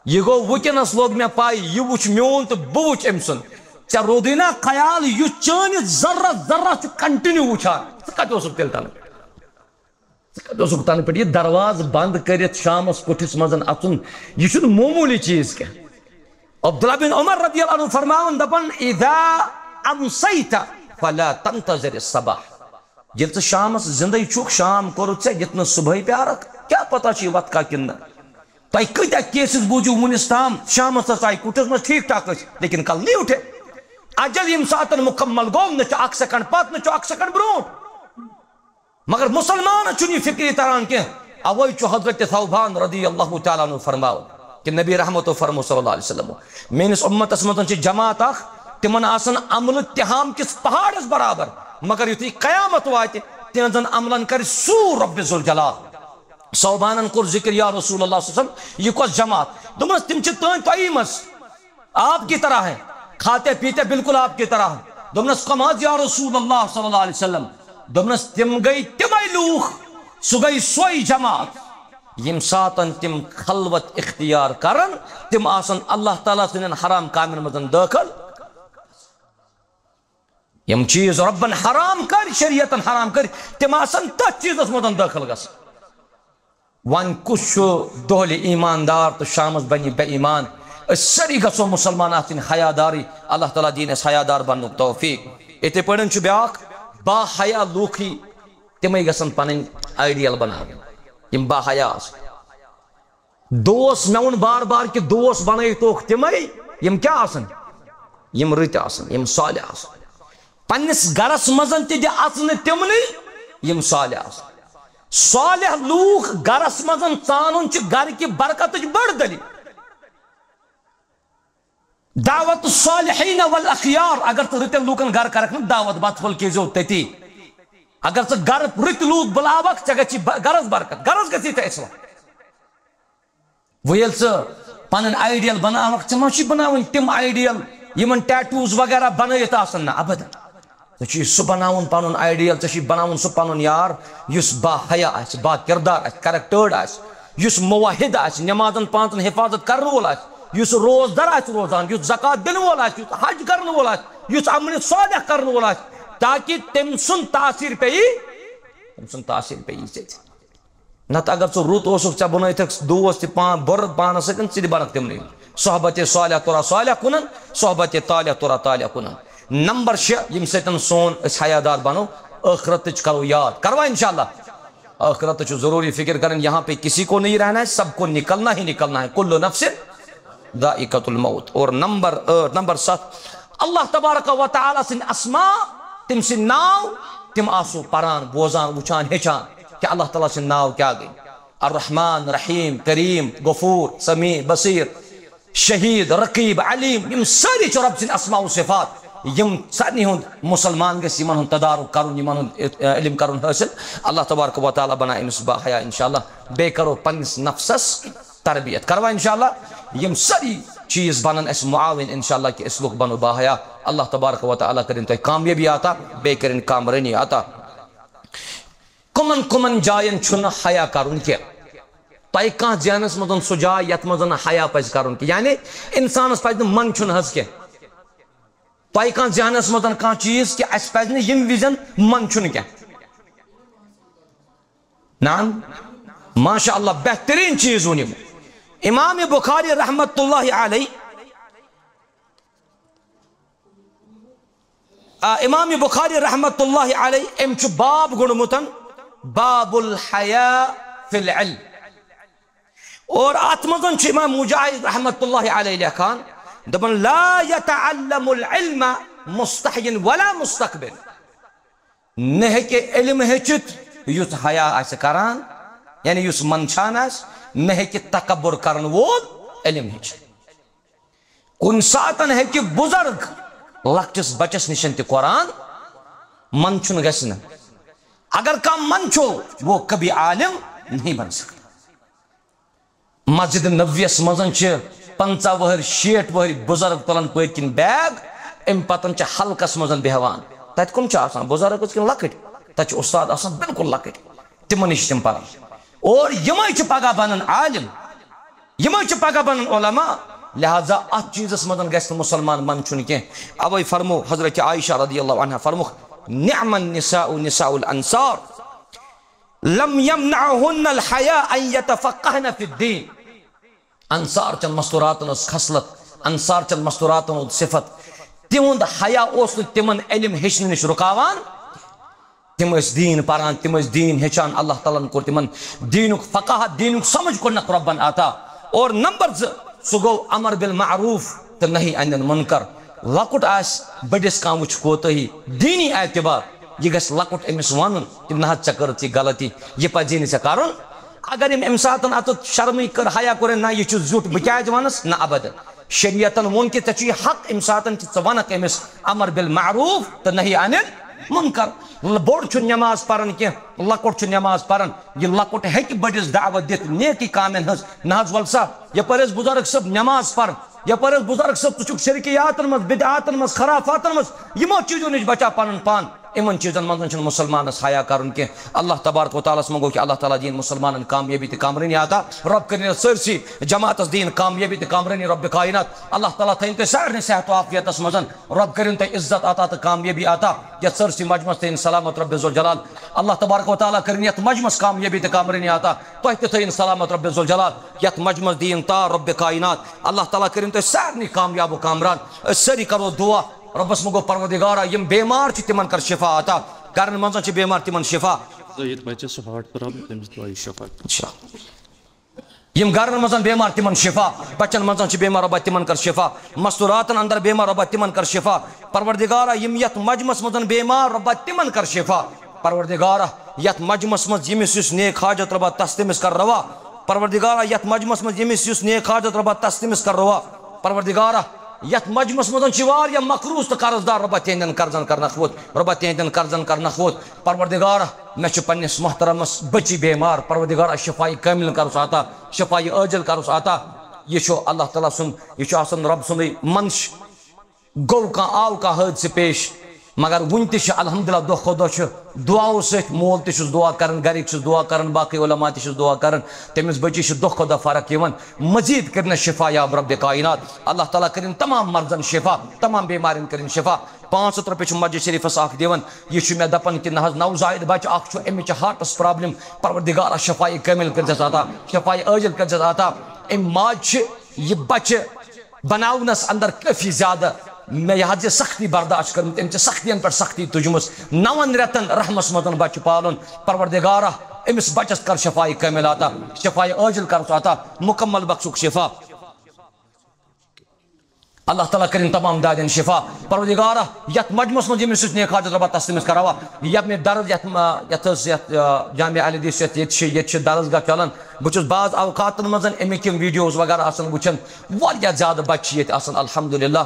یہ گو وکنس لوگ میں پائی یہ وچ میون تو بہ وچ ام سن ژے رودی نا خیال یہ چٲنِس ذرہ ذرہ چھ کنٹینیو وچھان ژٕ کتہِ اوسُکھ تیٚلہِ تنہٕ پٮ۪ٹھ یہ دروازٕ بند کٔرِتھ شامس کُٹھِس منٛز اژُن یہ چھُنہٕ معموٗلی چیٖز کینٛہہ. عبداللہ بن عمر رضی اللہ عنہ فرماون دپن اذا امسیت فلا تنتظر الصباح. ییٚلہِ ژٕ شامس زندے چھُکھ شام کوٚرُتھ ژےٚ یتھ نہٕ صبحٲے پیارکھ کیٛاہ کیا پتہ چھ وت کا کن تہ کتیا کیسز بوجو ونس تام شام آئی کٹس مز ٹھیک ٹھاک لیکن کل نہیں اٹھے اجل یم سات مکمل گو نہ اک سیکنڈ پت نہ اک سیکنڈ برو مگر مسلمان چھ فکری تران کی اوے چھ حضرت ثوبان رضی اللہ تعالیٰ عنہ فرماو کہ نبی رحمت و فرمو صلی اللہ علیہ وسلم میس امتس مز جماعت اخ تمن آسن عمل تہام کس پہاڑس برابر مگر یتھی قیامت وات تہذن عملن کر سور رب ذوالجلال ثوبانن کور ذکر یا رسول اللہ صلی اللہ علیہ وسلم یہ کس جماعت دمس تم چھ تین تئی مس آپ کی طرح ہیں کھاتے پیتے بالکل آپ کی طرح ہیں دمس کماز یا رسول اللہ صلی اللہ علیہ وسلم دمس تم گئی تمے لوخ سو گئی سوئی جماعت یم ساتن تم خلوت اختیار کرن تم آسن اللہ تعالیٰ سن حرام کامن مزن داخل یم چیز ربن حرام کر شریعتن حرام کر تم آسن تت چیزس مزن داخل گس ون کس دہل ایماندار تو شامس بنی بے ایمان سری گھو مسلمان آتن حیاداری اللہ تعالیٰ دین اس حیادار بنک توفیق اتھے پڑھن چھ بیاکھ با حیا لوکھی تمے گسن پنن آئیڈیل بنا یم با حیا دوست مون بار بار کہ دوست بنائی توک تمے یم کیا آسن یم رت آسن یم صالح آسن پنس گرس مزن تہ دِ اژنہ تمنی یم صالح آسن صالح لوک گرس مزن ژانن چھ گر کی برکتچ بڑ دلیل دعوت الصالحین والاخیار اگر تو رتن لوکن گر کرک دعوت بات پھل کیزو تتی اگر تو گر رت لوک بلاوک ژے گژھی گرس برکت گرس گژھی ژے اسلام ویل ژٕ پنن آئیڈیل بناوک ژے ما چھی بناون تم آئیڈیل یمن ٹیٹوز وغیرہ بنائیت آسن نہ ابدا ژے چھی سُہ بناون پنن آئیڈیل ژے چھی بناون سُہ پنن یار یس با حیا آسہِ با کردار آسہِ کریکٹرڈ آسہِ یس موحد آسہِ نمازن پانژن حفاظت کرن وول آسہِ یس روزدار آسہِ روزان یس زکات دن وول آسہِ یس حج کرن وول آسہِ یس عمل صالح کرن وول آسہِ تاکہ تم سن تاثیر پیی ژے نت اگر ژٕ رُت اوسُکھ ژےٚ بنٲیتھکھ دوست تہِ بُرٕ پانس سۭتۍ ژٕ تہِ بنکھ تمنٕے صحبت صالح تورا صالح کُنن صحبت طالح تورا طالح کُنن نمبر 6 یم سۭتۍ سون أسۍ حیادار بنو ٲخرتٕچ کرو یاد کروا انشاءاللہ ٲخرت چھُ ضروری فکر کرن یہاں پہ کسی کو نہیں رہنا ہے سب کو نکلنا ہی نکلنا ہے کل نفس ذائقۃ الموت اور نمبر 7 اللہ تبارک و تعالی سن اسماء تم سن ناو تم آسو پران بوزان وچان ہچان کہ اللہ تعالیٰ سن ناو کیا گئی الرحمن رحیم کریم غفور سمیع بصیر شہید رقیب علیم یم ساری چھ رب سن اسماء و صفات یم سارنی ہند مسلمان گژھِ یمن ہند تدارک کرن یمن ہند علم کرن حاصل اللہ تبارک و تعالیٰ بنائے امس با حیا انشاءاللہ بے کرو پنس نفسس تربیت کروا انشاءاللہ یم ساری چیز بنن اس معاون انشاءاللہ کہ اس لوگ بنو با حیا اللہ تبارک و تعالیٰ کرن تو کامیابی آتا بے کرن کامرانی آتا کمن کمن جائن چھن حیا کرن کی تہ کان ذہنس مزن سو جائے یت مزن حیا پز کرن کی یعنی انسانس پز من چھن حس کی تہ کان ذہنس مزن کان چیز کہ اس پز یم وزن من چھن کی نعم ماشاء اللہ بہترین چیز ونیم امام بخاری رحمت اللہ علیہ امام بخاری رحمت اللہ علیہ ام چھ باب گنمتن باب الحیاء فی العلم اور اتمزن چھ امام مجاہد رحمت اللہ علیہ لکھان دبن لا يتعلم العلم مستحی ولا مستقبل نہ کہ علم ہچت یس حیا آس کران یعنی یس منچان آس نہ کہ تکبر کرن وول علم ہچ کن ساتن ہے کہ بزرگ لکٹس بچس نشن تہ قرآن من چھن گژھِ نہ اگر کم من چھو وہ کبھی عالم نہیں بن سکتا مسجد نبویس مزن چھ 50 وہر 60 وہر بزرگ تلن پٔتۍ کِنۍ بیگ ام پتن چھ حلقس مزن بیہوان تت کم چھ آسان بزرگ کن لکٹ تت چھ استاد آسان بالکل لکٹ تمن نش تم پران اور یمے چھ پگہ بنن عالم یمے چھ پگہ بنن علماء لہذا ات چیزس مدن گژھِ نہٕ مسلمان من چھُنہٕ کینٛہہ اوے فرمو حضرت عائشہ رضی اللہ عنہ فرموخ نعم النساء نساء الانصار لم يمنعهن الحياء ان يتفقهن في الدين انصار چن مستوراتن خصلت انصار چن مستوراتن صفت تہند حیا اوس نہٕ تمن علم ہیچھنہٕ نش رکاوان تم دین پران تم دین ہچان اللہ تعالیٰ کور تمن دینک فقاہت دینک سمجھ گۄڈنیٚتھ رۄبن عطا اور نمبر 2 سُہ گوٚو امر بالمعروف تہٕ نہی عن المنکر لۄکُٹ آسہِ بٔڑِس کانٛہہ وٕچھِ کوتٲہی دیٖنی اعتبار یہ گژھِ لۄکُٹ أمِس وَنُن کہِ نہ حظ ژےٚ کٔرٕتھ یہِ غلطی یہِ پَزی نہٕ ژےٚ کَرُن اگر أمۍ اَمہِ ساتہٕ اَتٮ۪تھ شرمٕے کٔر حیا کوٚرُن نہ یہِ چھُ زیُٹھ بہٕ کیٛازِ وَنَس نہ ابدن شریعتن ووٚن کہِ ژےٚ چھُ یہِ حق اَمہِ ساتہٕ کہِ ژٕ وَنکھ أمِس امر بالمعروف تہٕ نہی عن المنکر بوٚڑ چھُ نٮ۪ماز پران کینٛہہ لۄکُٹ چھُ نٮ۪ماز پران یہِ لۄکُٹ ہیٚکہِ بٔڑِس دعوت دِتھ نیکی کامٮ۪ن ہٕنٛز نہ حظ وَل سا یپٲرۍ حظ بُزرگ صٲب نٮ۪ماز پر یپٲرۍ حظ بُزرگ صٲب ژٕ چھُکھ شرکیاتن منٛز بدعاتن منٛز خرافاتن منٛز یِمو چیٖزو نِش بچا پنُن پان یِمن چیٖزن منٛز چھُنہٕ مُسلمانس حیا کرُن کینٛہہ اللہ تبارک و تعالیٰ ہس منٛگو کہِ اللہ تعالیٰ دِیِن مُسلمانن کامیٲبی تہٕ کامرٲنی عطا رۄب کٔرِنۍ سٲرسٕے جماعتس دِیِن کامیٲبی تہٕ کامرٲنی رۄبِ کاینات اللہ تعالیٰ تھٲیِن تُہۍ سارنٕے صحت و عافیتس منٛز رۄب کٔرِنۍ تۄہہِ عزت عطا تہٕ کامیٲبی عطا یتھ سٲرسٕے مجمس تھٲیِن سلامت رۄبِ ذوالجلال اللہ تبارک و تعالیٰ کٔرِنۍ یتھ مجمس کامیٲبی تہٕ کامرٲنی عطا تۄہہِ تہِ تھٲیِن سلامت رۄبِ ذوالجلال یتھ مجمس دِیِن تار رۄبِ کاینات اللہ تعالیٰ کٔرِنۍ تۄہہِ سارنٕے کامیاب و کامران أسۍ سٲری کرو دعا رۄبس منٛگو پروردگارا یِم بیمار چھِ تِمن کر شفا عطا گرن منٛز چھِ بیمار تِمن شفا یم گرن منٛز بیمار تِمن شفا بچن منٛز چھِ بیمار رۄبا تِمن کر شفا مستوراتن اندر بیمار رۄبا تِمن کر شفا پروردگارا یم یتھ مجمس منٛز بیمار رۄبا تِمن کر شفا پروردگارا یتھ مجمس منٛز ییٚمِس یُس نیک حاجت رۄبا تس تٔمِس کر روا پروردگارا یتھ مجمس منٛز ییٚمِس یُس نیک حاجت رۄبا تس تٔمِس کر روا پروردگارا یتھ مجمس منٛز چھِ واریاہ مقروض تہٕ قرض دار رۄبا تِہنٛدٮ۪ن قرضن کر نکھوت رۄبا تِہنٛدٮ۪ن قرضن کر نکھوت پروردگارا مےٚ چھُ پننِس محترمس بچی بیمار پروردگارا شفایہِ کامل کرُس عطا شفایہِ عاجل کرُس عطا یہ چھُ اللہ تعالیٰ سُنٛد یہ چھُ آسان رۄب سُنٛدٕے منش گوٚو کانٛہہ آو کانٛہہ حٲدثہٕ پیش مگر وُنہِ تہِ چھِ الحمدللہ دۄہ کھۄتہٕ دۄہ چھُ دعاو سۭتۍ مول تہِ چھُس دعا کران گرِکۍ چھُس دعا کران باقٕے علما تہِ چھُس دعا کران تٔمِس بچی چھِ دۄہ کھۄتہٕ دۄہ فرق یِوان مزیٖد کٔرِنس شفا یاب رۄبِ کاینات اللہ تعالیٰ کٔرِنۍ تمام مرضن شفا تمام بیمارٮ۪ن کٔرِنۍ شفا 500 رۄپیہِ چھُ مسجد شریفس اکھ دِوان یہِ چھُ مےٚ دپان کہِ نہ حظ نوزائد بچہِ اکھ چھُ أمِس چھِ ہارٹس پرابلم پروردگارا شفایہِ کامل کٔرزٮ۪س عطا شفایہِ عاجل کٔرزٮ۪س عطا أمۍ ماجہِ چھِ یہِ بچہِ بناونس اندر کٲفی زیادٕ مےٚ یہِ حظ یہِ سختی برداشت کٔرمٕژ أمۍ چھِ سختین پٮ۪ٹھ سختی تُجمٕژ 9 رٮ۪تن رحمس منٛز بچہِ پالُن پروردگارا أمِس بچس کر شفایہِ کامل عطا شفایہِ عاجل کرُس عطا مکمل بخشُک شفا اللہ تعالیٰ کٔرِنۍ تمام دادٮ۪ن شفا پروردگارا یتھ مجمس منٛز ییٚمِس یُس نیک حاجت رۄبا تس تٔمِس کر روا یتھ مےٚ درس یتھ حظ یتھ جامع اہل حدیث ییٚتہِ چھِ درسگاہ چلان بہٕ چھُس بعض اوقاتن منٛز امیِکۍ یِم ویڈیوز وغیرہ آسان وٕچھان واریاہ زیادٕ بچہِ چھِ ییٚتہِ آسان الحمدللہ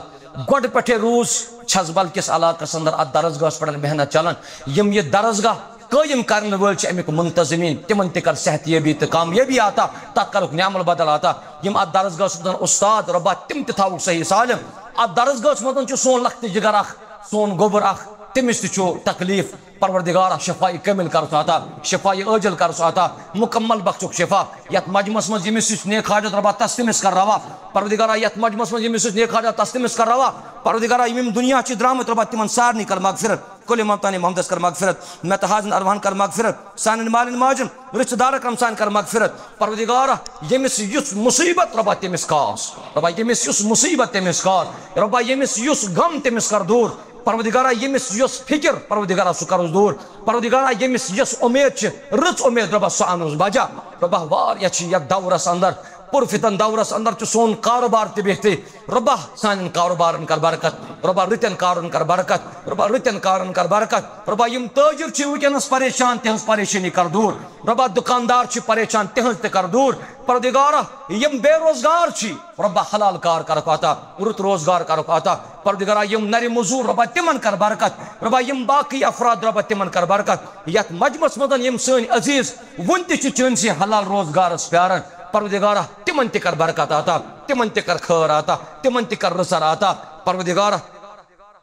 گۄڈٕ پٮ۪ٹھے روٗز چھژبل کِس علاقس اندر اتھ درسگاہس پٮ۪ٹھ محنت چلان یِم یہِ درسگاہ قٲیِم کرن وٲلۍ چھِ امیُک منتظمیٖن تِمن تہِ کر صحت یٲبی تہٕ کامیٲبی عطا تتھ کرُکھ نعمل بدل عطا یِم اتھ درسگاہس منٛز استاد رۄبا تِم تہِ تھاوُکھ صحیح سالم اتھ درسگاہس منٛز چھُ سون لۄکٹہِ جگر اکھ سون گوٚبُر اکھ تٔمِس تہِ چھُ تکلیٖف پروردگارا شفایہِ کامل کرُس عطا شفایہِ عاجل کرُس عطا مکمل بخشُک شفا یتھ مجمس منٛز ییٚمِس یُس نیک حاجت رۄبا تس تٔمِس کر روا پروردگارا یتھ مجمس منٛز ییٚمِس یُس نیک حاجت تس تٔمِس کر روا پروردگارا یِم دُنیا چھِ درٛامٕتۍ رۄبا تِمن سارنٕے کر مغفرت کُلِ ممتانہِ محمدس کر مغفرت مےٚ تہٕ حاضن ارواہن کر مغفرت سانٮ۪ن مالٮ۪ن ماجن رشتہٕ دار اکرم کر مغفرت پروردگارا ییٚمِس یُس مُصیبت رۄبا تٔمِس کاس رۄبا ییٚمِس یُس مُصیبت تٔمِس کاس رۄبا ییٚمِس یُس غم تٔمِس کر دوٗر پروردگارا ییٚمِس یۄس فکر پروردگارا سُہ کرُس دوٗر پروردگارا ییٚمِس یۄس اُمید چھِ رٕژ اُمید رۄبا سۄ انُس بجا رۄبا واریاہ چھِ یتھ دورس اندر پُرفتن دورس اندر چھُ سون کاروبار تہِ بہتری رۄبا سانٮ۪ن کاروبارن کر برکت رۄبا رٕتٮ۪ن کارن کر برکت رۄبا رٕتٮ۪ن کارن کر برکت رۄبا یِم تٲجر چھِ وٕنکیٚنس پریشان تِہنٛز پریشٲنی کر دوٗر رۄبا دُکاندار چھِ پریشان تِہنٛز تہِ کر دوٗر پروردگارا یِم بے روزگار چھِ رۄبا حلال کار کرُکھ عطا رُت روزگار کرُکھ عطا پروردگارا یِم نرِ موٚزوٗر رۄبا تِمن کر برکت رۄبا یِم باقٕے افراد رۄبا تِمن کر برکت یتھ مجمس منٛز یِم سٲنۍ عزیٖز وُنہِ تہِ چھِ چٲنسٕے حلال روزگارس پیاران پروردگارا تِمن تہِ کر برکت عطا تِمن تہِ کر خٲر عطا تِمن تہِ کر رٕژر عطا پروردگارا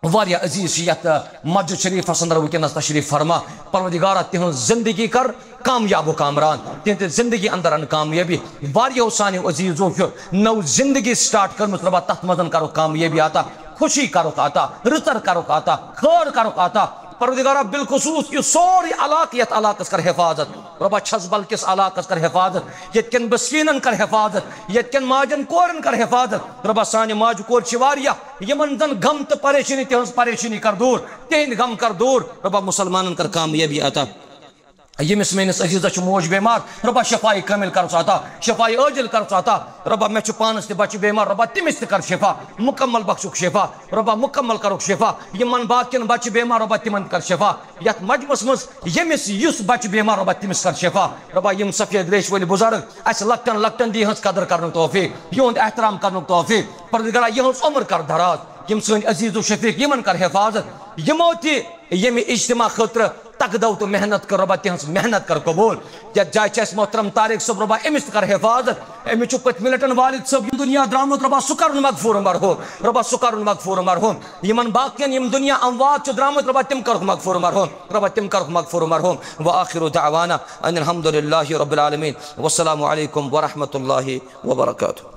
واریاہ عزیٖز چھِ یتھ مسجد شریفس اندر وٕنکیٚنس تشریف فرما پروردگارا تِہنٛز زندگی کر کامیاب و کامران تِہنٛدِ زندگی اندر ان کامیٲبی واریاہو سانیو عزیٖزو چھُ نٔو زندگی سٹارٹ کٔرمٕژ رۄبا تتھ منٛز کرُکھ کامیٲبی عطا خوشی کرُکھ عطا رٕژر کرُکھ عطا خٲر کرُکھ عطا پروردگارا بالخصوٗص یہِ سورُے علاقہٕ یتھ علاقس کر حفاظت ربا چھزبل کس علاقہ کر حفاظت یتکن بسکینن کر حفاظت یتکن ماجن کورن کر حفاظت ربا سانہ ماج کور چواریا یمن زن غم تو پریشانی تہذ پریشانی کر دور تہند غم کر دور ربا مسلمانن کر کامیابی عطا یمس میس عزیزہ موج بیمار ربا شفائی کامل کر عطا شفائی عاجل کر عطا ربا مے پانس تہ بچہ بیمار ربا تمس تہ کر شفا مکمل بخشک شفا ربا مکمل کرک شفا یمن باقین بچہ بیمار ربا تمن کر شفا یت مجمس مز یمس یس بچہ بیمار ربا تمس کر شفا ربا یم سفید ریش ولی بزرگ اس لکٹن لکٹن دی ہنس قدر کرن توفیق یہند احترام کرن توفیق پروردگارا یہنس عمر کر دراز یم سن عزیز و شفیق یمن کر حفاظت یمو تہ یم اجتماع خاطر تقدو تو محنت کر ربا تہذ محنت کر قبول یت جائے چھ محترم طارق صاحب ربا امس کر حفاظت امچ پت ملٹن والد صاحب دنیا درامت ربا سہ کرن مغفور مرحوم ربا سہ کرن مغفور مرحوم یمن باقین یم دنیا اموات چھ درامت ربا تم کرک مغفور مرحوم ربا تم کرک مغفور مرحوم وآخر دعوانا ان الحمد للہ رب العالمین والسلام علیکم ورحمۃ اللہ وبرکاتہ.